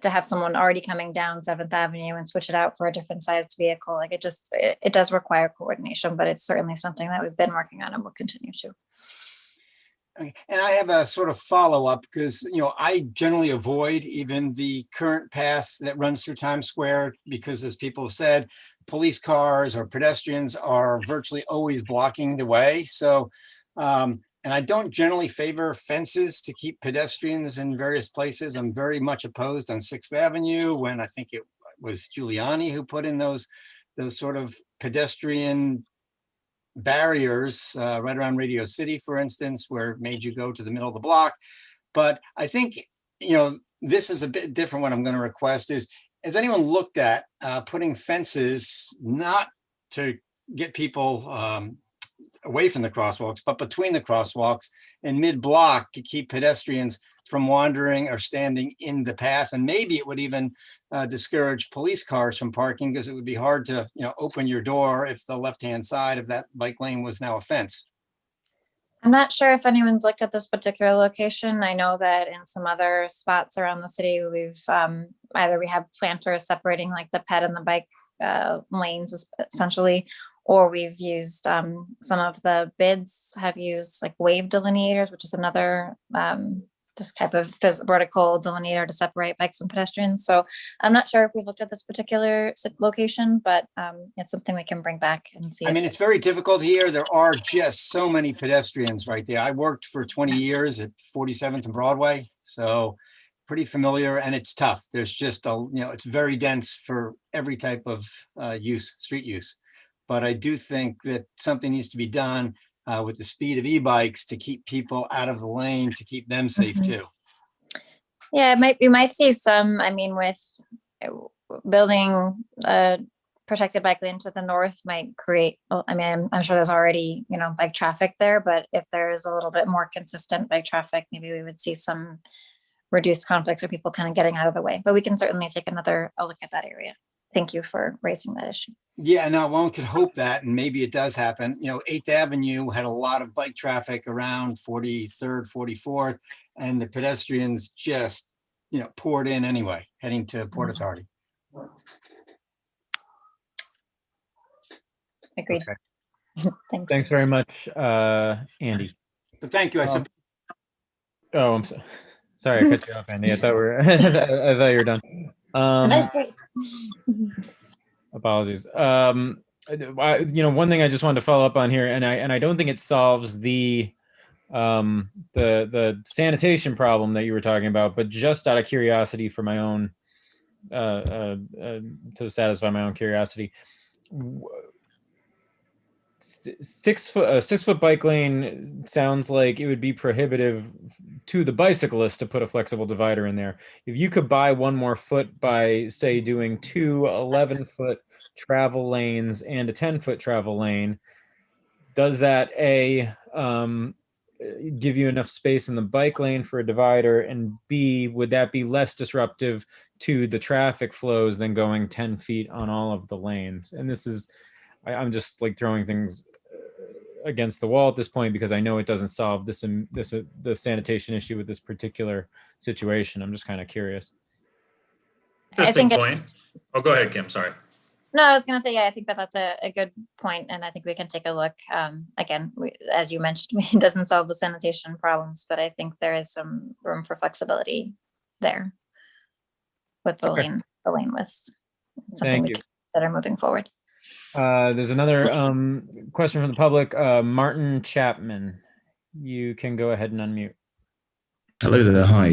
have someone already coming down 7th Avenue and switch it out for a different sized vehicle. Like it does require coordination, but it's certainly something that we've been working on and will continue to. Okay. And I have a sort of follow-up because, you know, I generally avoid even the current path that runs through Times Square because, as people have said, police cars or pedestrians are virtually always blocking the way. So, and I don't generally favor fences to keep pedestrians in various places. I'm very much opposed on 6th Avenue when I think it was Giuliani who put in those sort of pedestrian barriers right around Radio City, for instance, where it made you go to the middle of the block. But I think, you know, this is a bit different. What I'm going to request is, has anyone looked at putting fences not to get people away from the crosswalks, but between the crosswalks and mid-block to keep pedestrians from wandering or standing in the path? And maybe it would even discourage police cars from parking because it would be hard to, you know, open your door if the left-hand side of that bike lane was now a fence. I'm not sure if anyone's looked at this particular location. I know that in some other spots around the city, we've either we have planters separating like the ped and the bike lanes essentially, or we've used some of the bids have used like wave delineators, which is another just type of vertical delineator to separate bikes and pedestrians. So I'm not sure if we've looked at this particular location, but it's something we can bring back and see. I mean, it's very difficult here. There are just so many pedestrians right there. I worked for 20 years at 47th and Broadway, so pretty familiar, and it's tough. There's just it's very dense for every type of street use. But I do think that something needs to be done with the speed of e-bikes to keep people out of the lane, to keep them safe too. Yeah, you might see some, I mean, with building a protected bike lane to the north might create, I mean, I'm sure there's already, you know, bike traffic there, but if there's a little bit more consistent bike traffic, maybe we would see some reduced conflicts or people kind of getting out of the way. But we can certainly take a look at that area. Thank you for raising that issue. Yeah, no, one could hope that, and maybe it does happen. You know, 8th Avenue had a lot of bike traffic around 43rd, 44th, and the pedestrians just, you know, poured in anyway, heading to Port Authority. Agreed. Okay. Thanks very much, Andy. But thank you. I'm sorry, I cut you off, Andy. I thought I thought you were done. Apologies. One thing I just wanted to follow up on here, and I don't think it solves the sanitation problem that you were talking about, but just out of curiosity for my own, to satisfy my own curiosity, 6-foot bike lane sounds like it would be prohibitive to the bicyclist to put a flexible divider in there. If you could buy one more foot by, say, doing 2 11-foot travel lanes and a 10-foot travel lane, does that give you enough space in the bike lane for a divider, and B, would that be less disruptive to the traffic flows than going 10 feet on all of the lanes? And this is, I'm just like throwing things against the wall at this point because I know it doesn't solve the sanitation issue with this particular situation. I'm just kind of curious. Interesting point. Oh, go ahead, Kim. Sorry. No, I was going to say, yeah, I think that that's a good point, and I think we can take a look. Again, as you mentioned, it doesn't solve the sanitation problems, but I think there is some room for flexibility there with the lane widths. It's something Thank we you. can consider moving forward. There's another question from the public. Martin Chapman, you can go ahead and unmute. Hello there. Hi.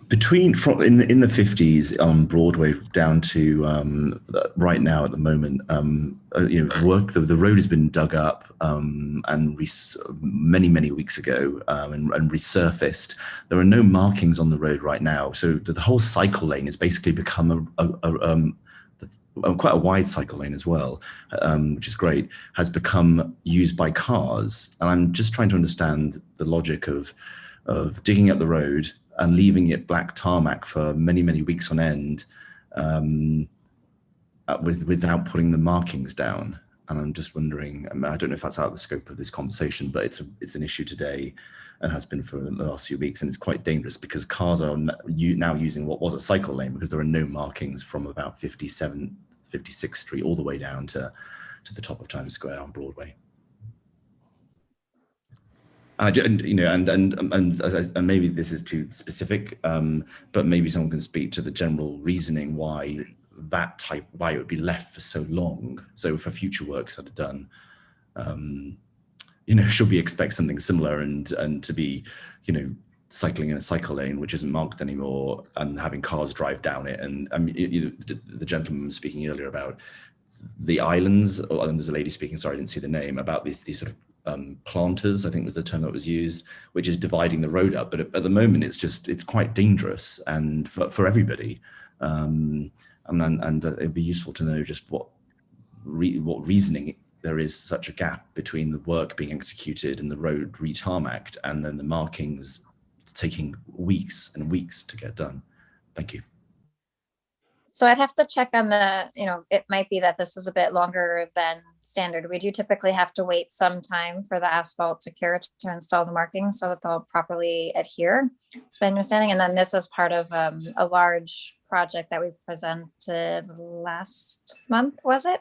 In the 50s on Broadway down to right now at the moment, the road has been dug up many weeks ago and resurfaced. There are no markings on the road right now, so the whole cycle lane has basically become quite a wide cycle lane as well, which is great, has become used by cars. And I'm just trying to understand the logic of digging up the road and leaving it black tarmac for many weeks on end without putting the markings down. And I'm just wondering, I don't know if that's out of the scope of this conversation, but it's an issue today and has been for the last few weeks. And it's quite dangerous because cars are now using what was a cycle lane because there are no markings from about 56th Street all the way down to the top of Times Square on Broadway. And maybe this is too specific, but maybe someone can speak to the general reasoning why it would be left for so long. So for future works that are done, should we expect something similar and to be, cycling in a cycle lane which isn't marked anymore and having cars drive down it? And the gentleman was speaking earlier about the islands, and there's a lady speaking, sorry, I didn't see the name, about these sort of planters, I think was the term that was used, which is dividing the road up. But at the moment, it's quite dangerous and for everybody. And it'd be useful to know just what reasoning there is such a gap between the work being executed and the road re-tarmacked, and then the markings taking weeks and weeks to get done. Thank you. So I'd have to check on it might be that this is a bit longer than standard. We do typically have to wait some time for the asphalt to cure to install the markings so that they'll properly adhere. It's my understanding. And then this is part of a large project that we presented last month, was it?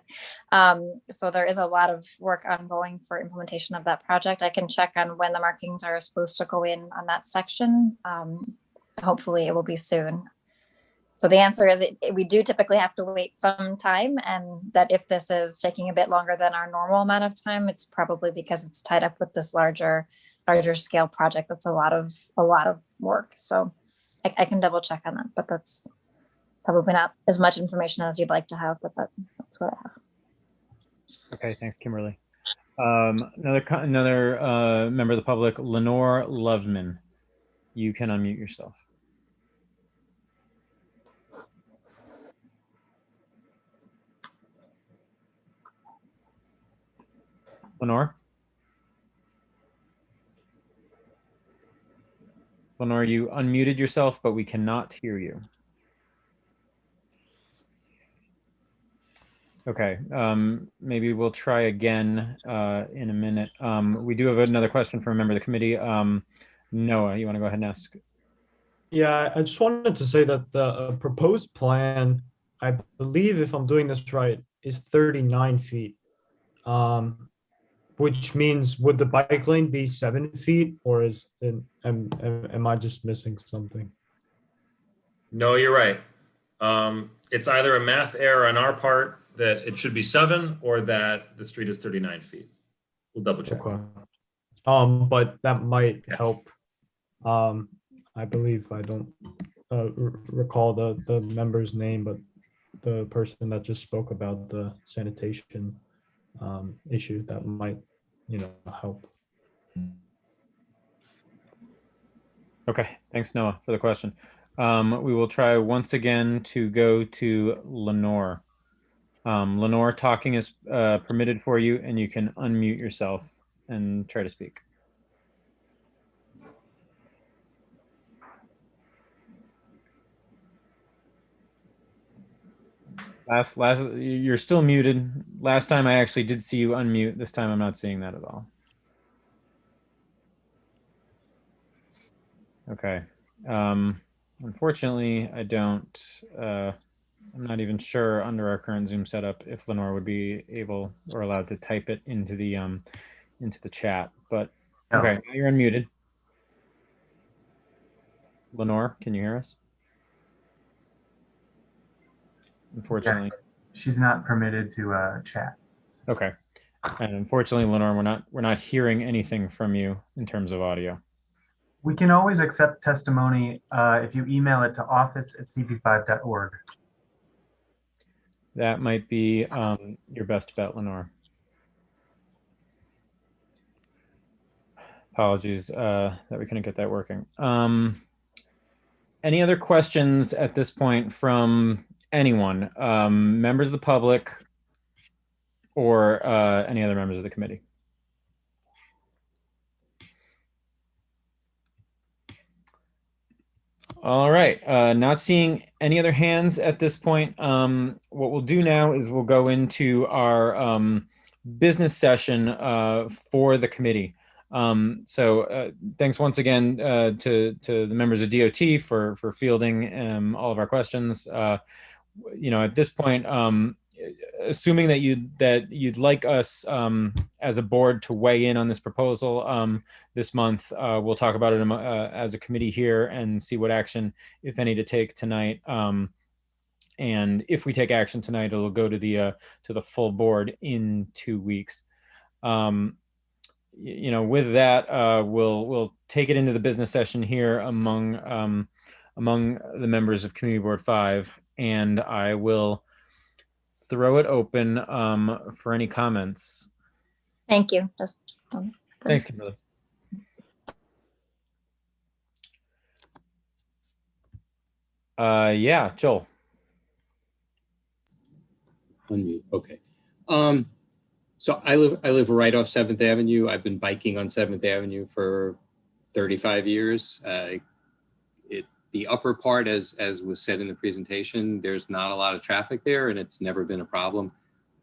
So there is a lot of work ongoing for implementation of that project. I can check on when the markings are supposed to go in on that section. Hopefully it will be soon. So the answer is we do typically have to wait some time, and that if this is taking a bit longer than our normal amount of time, it's probably because it's tied up with this larger scale project. That's a lot of work. So I can double check on that, but that's probably not as much information as you'd like to have, but that's what I have. Okay, thanks, Kimberly. Another member of the public, Lenore Loveman, you can unmute yourself. Lenore? Lenore, you unmuted yourself, but we cannot hear you. Okay, maybe we'll try again in a minute. We do have another question from a member of the committee. Noah, you want to go ahead and ask? Yeah, I just wanted to say that the proposed plan, I believe, if I'm doing this right, is 39 feet. Which means, would the bike lane be 7 feet, or am I just missing something? No, you're right. It's either a math error on our part that it should be 7, or that the street is 39 feet. We'll double check. Okay. But that might help. I believe I don't recall the member's name, but the person that just spoke about the sanitation issue, that might help. Okay, thanks, Noah, for the question. We will try once again to go to Lenore. Lenore, talking is permitted for you, and you can unmute yourself and try to speak. You're still muted. Last time I actually did see you unmute. This time I'm not seeing that at all. Okay. Unfortunately, I don't, I'm not even sure under our current Zoom setup if Lenore would be able or allowed to type it into the chat, but okay, now you're unmuted. Lenore, can you hear us? Unfortunately. Yeah, she's not permitted to chat. Okay. And unfortunately, Lenore, we're not hearing anything from you in terms of audio. We can always accept testimony if you email it to office@cb5.org. That might be your best bet, Lenore. Apologies that we couldn't get that working. Any other questions at this point from anyone, members of the public or any other members of the committee? All right, not seeing any other hands at this point. What we'll do now is we'll go into our business session for the committee. So thanks once again to the members of DOT for fielding all of our questions. You know, at this point, assuming that you'd like us as a board to weigh in on this proposal this month, we'll talk about it as a committee here and see what action, if any, to take tonight. And if we take action tonight, it'll go to the full board in 2 weeks. You know, with that, we'll take it into the business session here among the members of Community Board 5, and I will throw it open for any comments. Thank you. Thanks, Kimberly. Yeah, Joel. Unmute. Okay. So I live right off 7th Avenue. I've been biking on 7th Avenue for 35 years. The upper part, as was said in the presentation, there's not a lot of traffic there and it's never been a problem.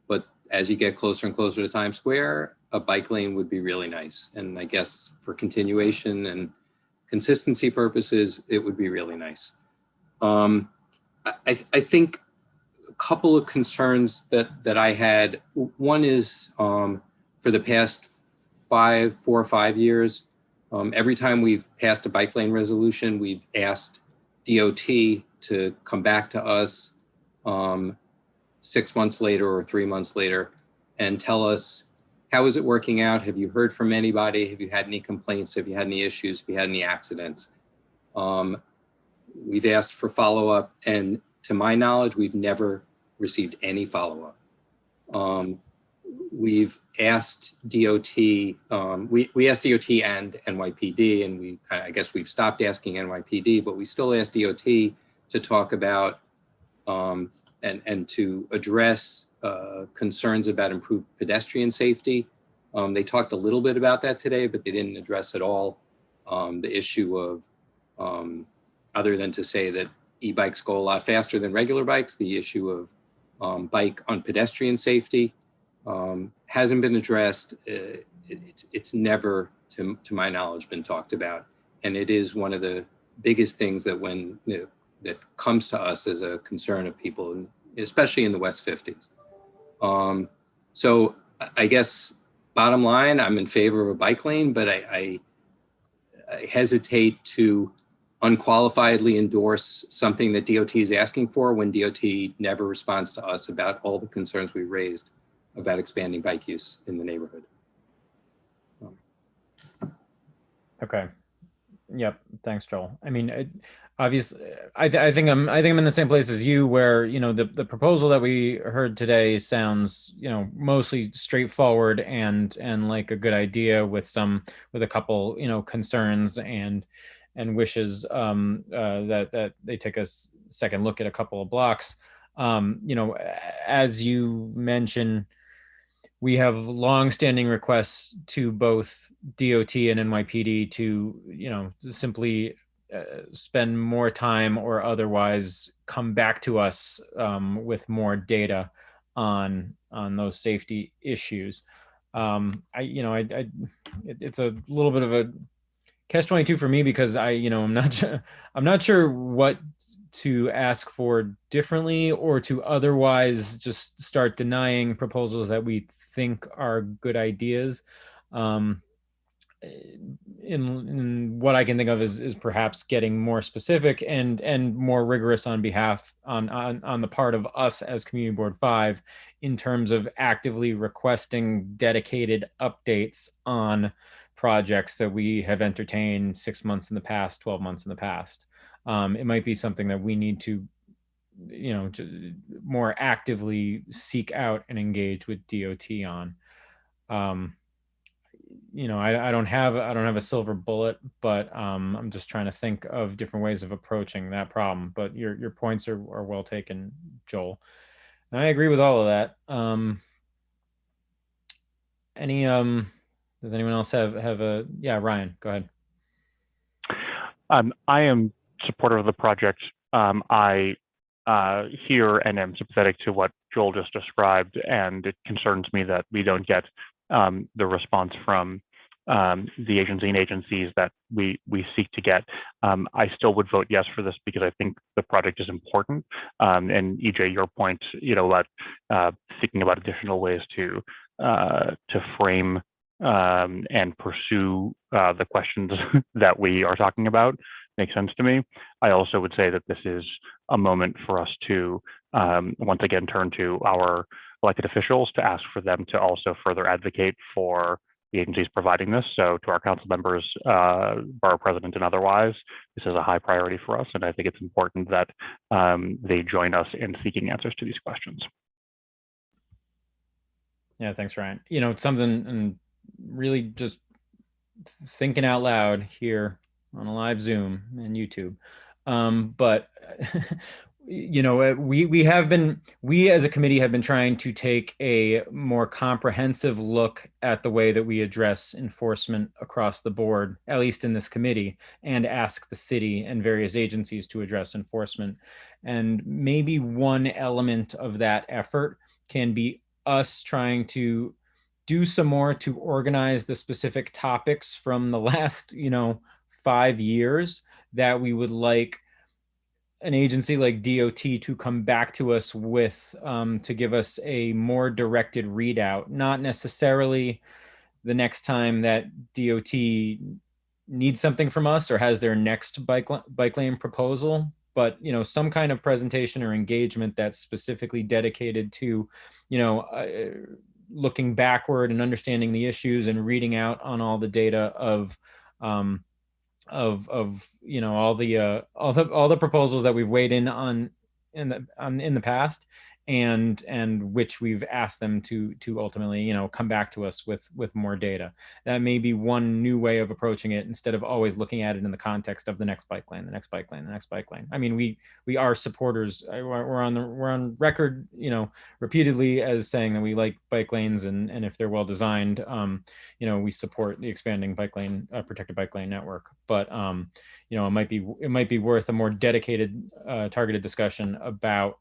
But as you get closer and closer to Times Square, a bike lane would be really nice. And I guess for continuation and consistency purposes, it would be really nice. I think a couple of concerns that I had. One is for the past 4 or 5 years, every time we've passed a bike lane resolution, we've asked DOT to come back to us 6 months later or 3 months later and tell us, how is it working out? Have you heard from anybody? Have you had any complaints? Have you had any issues? Have you had any accidents? We've asked for follow-up, and to my knowledge, we've never received any follow-up. We've asked DOT, we asked DOT and NYPD, and I guess we've stopped asking NYPD, but we still ask DOT to talk about and to address concerns about improved pedestrian safety. They talked a little bit about that today, but they didn't address at all the issue of, other than to say that e-bikes go a lot faster than regular bikes, the issue of bike on pedestrian safety hasn't been addressed. It's never, to my knowledge, been talked about. And it is one of the biggest things that that comes to us as a concern of people, especially in the West 50s. So I guess bottom line, I'm in favor of a bike lane, but I hesitate to unqualifiedly endorse something that DOT is asking for when DOT never responds to us about all the concerns we raised about expanding bike use in the neighborhood. Okay. Yep. Thanks, Joel. I mean, obviously, I think I'm in the same place as you, where, you know, the proposal that we heard today sounds, you know, mostly straightforward and like a good idea with a couple, you know, concerns and wishes that they take a second look at a couple of blocks. You know, as you mentioned, we have long-standing requests to both DOT and NYPD to, you know, simply spend more time or otherwise come back to us with more data on those safety issues. It's a little bit of a catch-22 for me, because I'm not sure what to ask for differently, or to otherwise just start denying proposals that we think are good ideas. In what I can think of is perhaps getting more specific and more rigorous on the part of us as Community Board 5, in terms of actively requesting dedicated updates on projects that we have entertained 6 months in the past, 12 months in the past. It might be something that we need to more actively seek out and engage with DOT on. I don't have a silver bullet, but I'm just trying to think of different ways of approaching that problem. But your points are well taken, Joel. And I agree with all of that. Does anyone else have a, yeah, Ryan, go ahead. I am supportive of the project. I hear and am sympathetic to what Joel just described, and it concerns me that we don't get the response from the agency and agencies that we seek to get. I still would vote yes for this, because I think the project is important. And EJ, your point, about thinking about additional ways to frame and pursue the questions that we are talking about makes sense to me. I also would say that this is a moment for us to once again turn to our elected officials to ask for them to also further advocate for the agencies providing this. So to our council members, borough president and otherwise, this is a high priority for us. And I think it's important that they join us in seeking answers to these questions. Yeah, thanks, Ryan. It's something, and really just thinking out loud here on a live Zoom and YouTube. But we as a committee have been trying to take a more comprehensive look at the way that we address enforcement across the board, at least in this committee, and ask the city and various agencies to address enforcement. And maybe one element of that effort can be us trying to do some more to organize the specific topics from the last 5 years that we would like an agency like DOT to come back to us with, to give us a more directed readout, not necessarily the next time that DOT needs something from us or has their next bike lane proposal, but some kind of presentation or engagement that's specifically dedicated to looking backward and understanding the issues and reading out on all the data of all the proposals that we've weighed in on in the past, and which we've asked them to ultimately come back to us with more data. That may be one new way of approaching it, instead of always looking at it in the context of the next bike lane, the next bike lane, the next bike lane. I mean, we are supporters. We're on record repeatedly as saying that we like bike lanes, and if they're well designed, we support the expanding bike lane protected bike lane network. But it might be worth a more dedicated targeted discussion about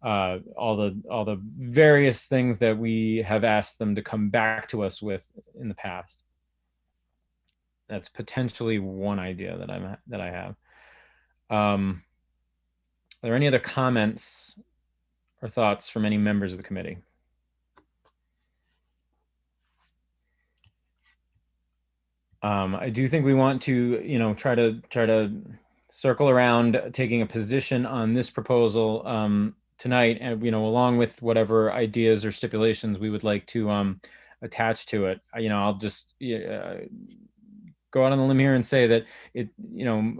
all the various things that we have asked them to come back to us with in the past. That's potentially one idea that I have. Are there any other comments or thoughts from any members of the committee? I do think we want to, try to circle around taking a position on this proposal tonight, and along with whatever ideas or stipulations we would like to attach to it. I'll just go out on the limb here and say that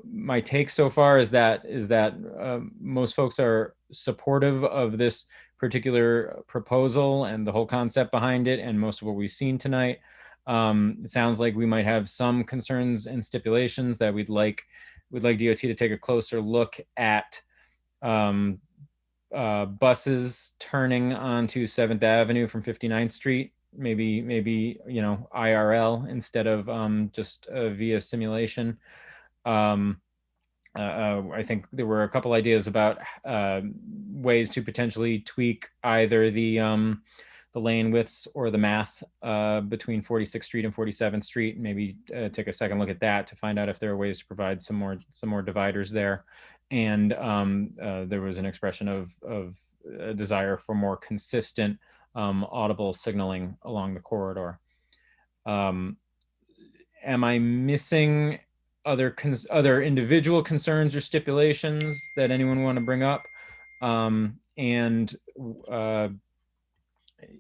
my take so far is that most folks are supportive of this particular proposal and the whole concept behind it, and most of what we've seen tonight. It sounds like we might have some concerns and stipulations that we'd like DOT to take a closer look at buses turning onto 7th Avenue from 59th Street, maybe IRL instead of just via simulation. I think there were a couple ideas about ways to potentially tweak either the lane widths or the math between 46th Street and 47th Street. Maybe take a second look at that to find out if there are ways to provide some more dividers there. And there was an expression of a desire for more consistent audible signaling along the corridor. Am I missing other individual concerns or stipulations that anyone want to bring up?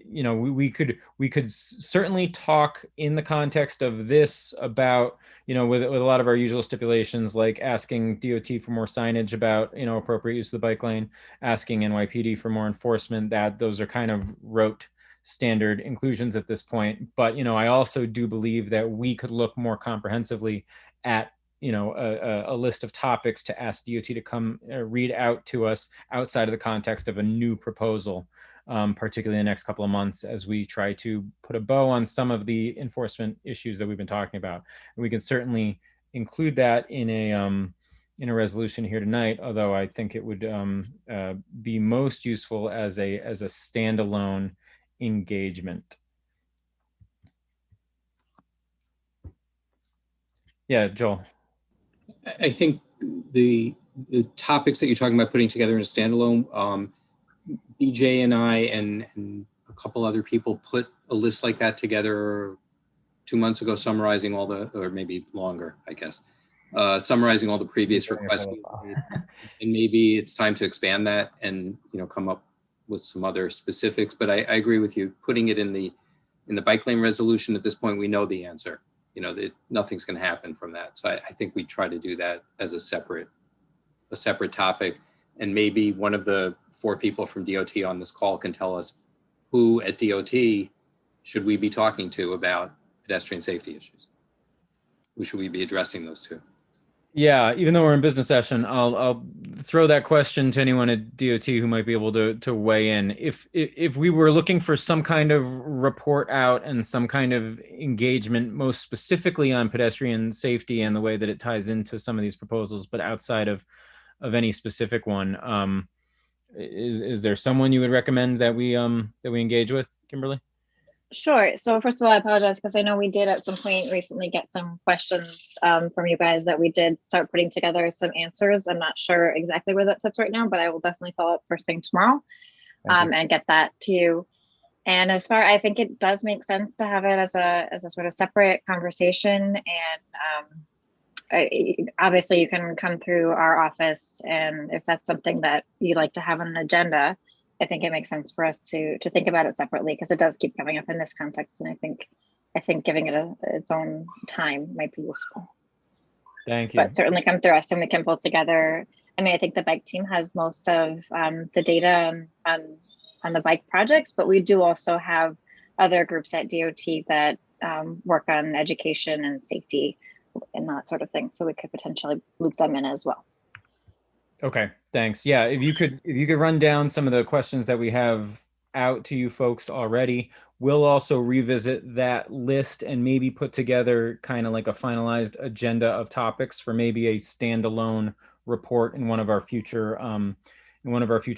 You know, we could certainly talk in the context of this about, you know, with a lot of our usual stipulations, like asking DOT for more signage about, you know, appropriate use of the bike lane, asking NYPD for more enforcement. That those are kind of rote standard inclusions at this point. But, you know, I also do believe that we could look more comprehensively at, you know, a list of topics to ask DOT to come read out to us outside of the context of a new proposal, particularly in the next couple of months, as we try to put a bow on some of the enforcement issues that we've been talking about. And we can certainly include that in a resolution here tonight, although I think it would be most useful as a standalone engagement. Yeah, Joel. I think the topics that you're talking about putting together in a standalone, BJ and I and a couple other people put a list like that together 2 months ago, summarizing all the, or maybe longer, I guess, summarizing all the previous requests. And maybe it's time to expand that and, you know, come up with some other specifics. But I agree with you, putting it in the bike lane resolution at this point, we know the answer. You know, nothing's going to happen from that. So I think we try to do that as a separate topic. And maybe one of the 4 people from DOT on this call can tell us who at DOT should we be talking to about pedestrian safety issues. Who should we be addressing those to? Yeah, even though we're in business session, I'll throw that question to anyone at DOT who might be able to weigh in. If we were looking for some kind of report out and some kind of engagement, most specifically on pedestrian safety and the way that it ties into some of these proposals, but outside of any specific one, is there someone you would recommend that we engage with, Kimberly? Sure. So first of all, I apologize because I know we did at some point recently get some questions from you guys that we did start putting together some answers. I'm not sure exactly where that sits right now, but I will definitely follow up first thing tomorrow and get that to you. And as far, I think it does make sense to have it as a sort of separate conversation. And obviously you can come through our office, and if that's something that you'd like to have on an agenda, I think it makes sense for us to think about it separately, because it does keep coming up in this context. And I think giving it its own time might be useful. Thank you. But certainly come through us and we can pull together. I mean, I think the bike team has most of the data on the bike projects, but we do also have other groups at DOT that work on education and safety and that sort of thing. So we could potentially loop them in as well. Okay, thanks. Yeah, if you could run down some of the questions that we have out to you folks already, we'll also revisit that list and maybe put together kind of like a finalized agenda of topics for maybe a standalone report in one of our future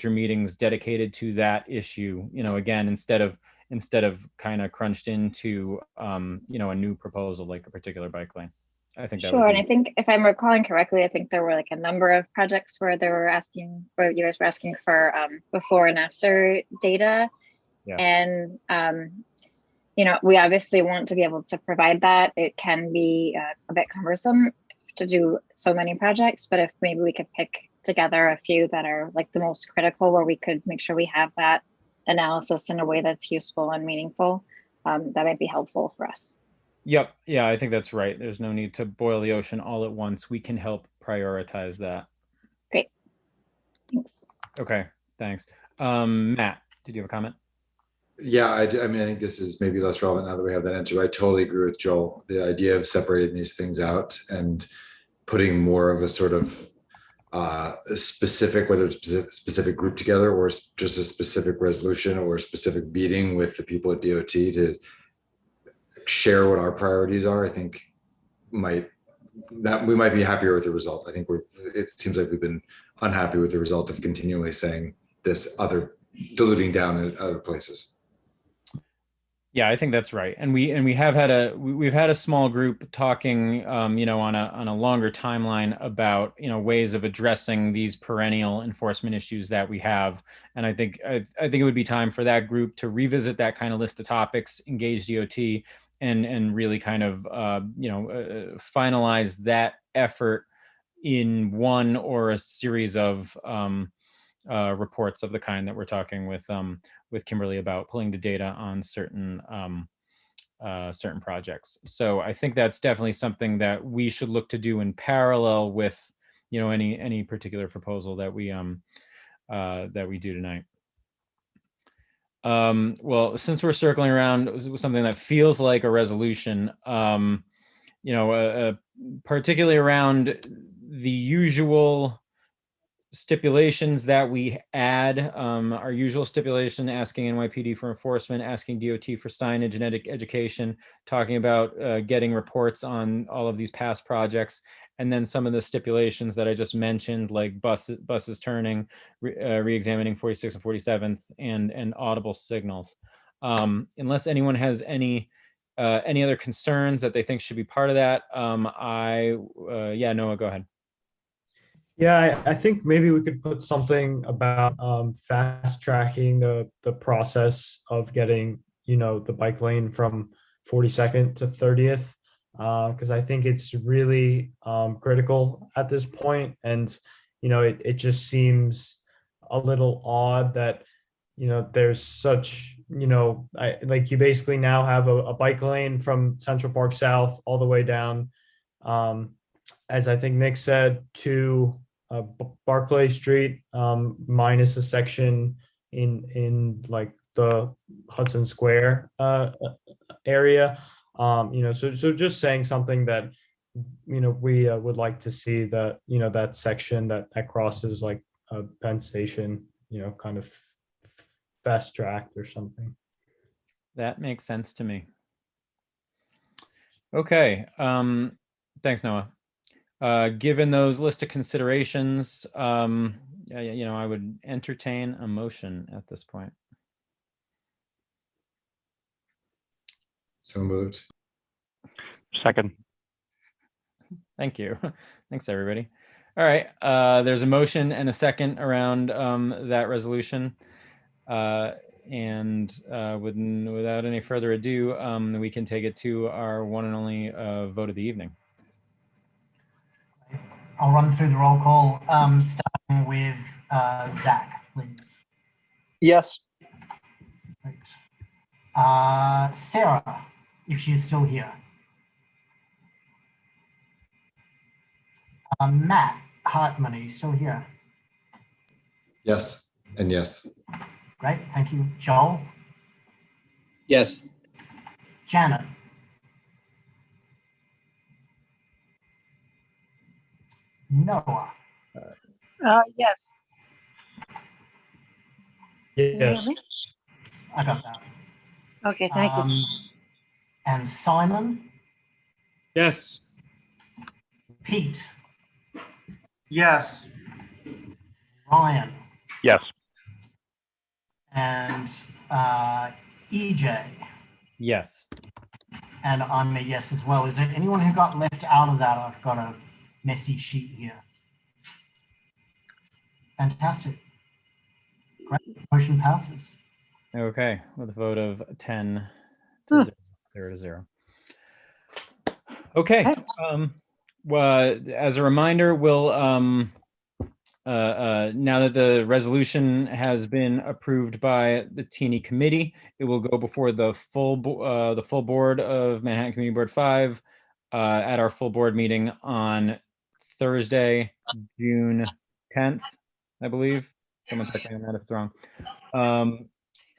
meetings dedicated to that issue. You know, again, instead of kind of crunched into you know, a new proposal like a particular bike lane. I think that sure. And I think if I'm recalling correctly, I think there were like a number of projects where they were asking, where you guys were asking for before and after data. Yeah. And, you know, we obviously want to be able to provide that. It can be a bit cumbersome to do so many projects, but if maybe we could pick together a few that are like the most critical, where we could make sure we have that analysis in a way that's useful and meaningful, that might be helpful for us. Yep. Yeah, I think that's right. There's no need to boil the ocean all at once. We can help prioritize that. Great. Thanks. Okay, thanks. Matt, did you have a comment? Yeah, I mean, I think this is maybe less relevant now that we have that answer. I totally agree with Joel. The idea of separating these things out and putting more of a sort of specific, whether it's a specific group together or just a specific resolution or a specific meeting with the people at DOT to share what our priorities are, I think might that we might be happier with the result. I think it seems like we've been unhappy with the result of continually saying this other, diluting down at other places. Yeah, I think that's right. And we've had a small group talking, you know, on a longer timeline about, you know, ways of addressing these perennial enforcement issues that we have. And I think it would be time for that group to revisit that kind of list of topics, engage DOT, and really kind of, you know, finalize that effort in one or a series of reports of the kind that we're talking with Kimberly about, pulling the data on certain certain projects. So I think that's definitely something that we should look to do in parallel with, you know, any particular proposal that we do tonight. Well, since we're circling around with something that feels like a resolution, you know, particularly around the usual stipulations that we add, our usual stipulation, asking NYPD for enforcement, asking DOT for signage and education, talking about getting reports on all of these past projects, and then some of the stipulations that I just mentioned, like buses turning, re-examining 46th and 47th, and audible signals. Unless anyone has any other concerns that they think should be part of that, yeah, Noah, go ahead. Yeah, I think maybe we could put something about fast tracking the process of getting, you know, the bike lane from 42nd to 30th, because I think it's really critical at this point. And, you know, it just seems a little odd that, you know, there's such, you know, like you basically now have a bike lane from Central Park South all the way down, as I think Nick said, to Barclay Street, minus a section in like the Hudson Square area. You know, so just saying something that, you know, we would like to see, that, you know, that section that crosses like Penn Station, you know, kind of fast tracked or something. That makes sense to me. Okay, thanks, Noah. Given those list of considerations, you know, I would entertain a motion at this point. So moved. Second. Thank you. Thanks, everybody. All right, there's a motion and a second around that resolution. And without any further ado, we can take it to our one and only vote of the evening. I'll run through the roll call, starting with Zach, please. Yes. Right. Sarah, if she is still here. Matt Hartman, are you still here? Yes, and yes. Great, thank you. Joel? Yes. Janet? Noah? Yes. Yes. Can you hear me? I got that. Okay, thank you. And Simon? Yes. Pete? Yes. Ryan? Yes. And EJ? Yes. And I'm a yes as well. Is there anyone who got left out of that? I've got a messy sheet here. Fantastic. Great. Motion passes. Okay, with a vote of 10 to 0 to 0. Okay. Well, as a reminder, we'll now that the resolution has been approved by the Teeny Committee, it will go before the full board of Manhattan Community Board 5 at our full board meeting on Thursday, June 10th, I believe. Someone check me on that if it's wrong.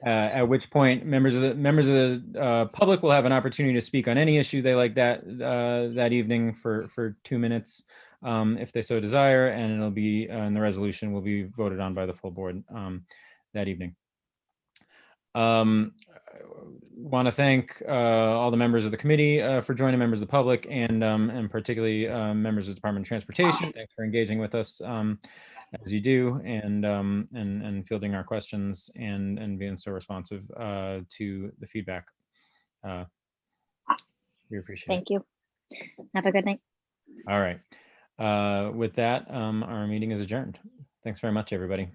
At which point members of the public will have an opportunity to speak on any issue they like that evening for 2 minutes, if they so desire, and it'll be and the resolution will be voted on by the full board that evening. Want to thank all the members of the committee for joining, members of the public, and particularly members of the Department of Transportation. Thanks for engaging with us as you do, and fielding our questions and being so responsive to the feedback. We appreciate it. Thank you. Have a good night. All right. With that, our meeting is adjourned. Thanks very much, everybody.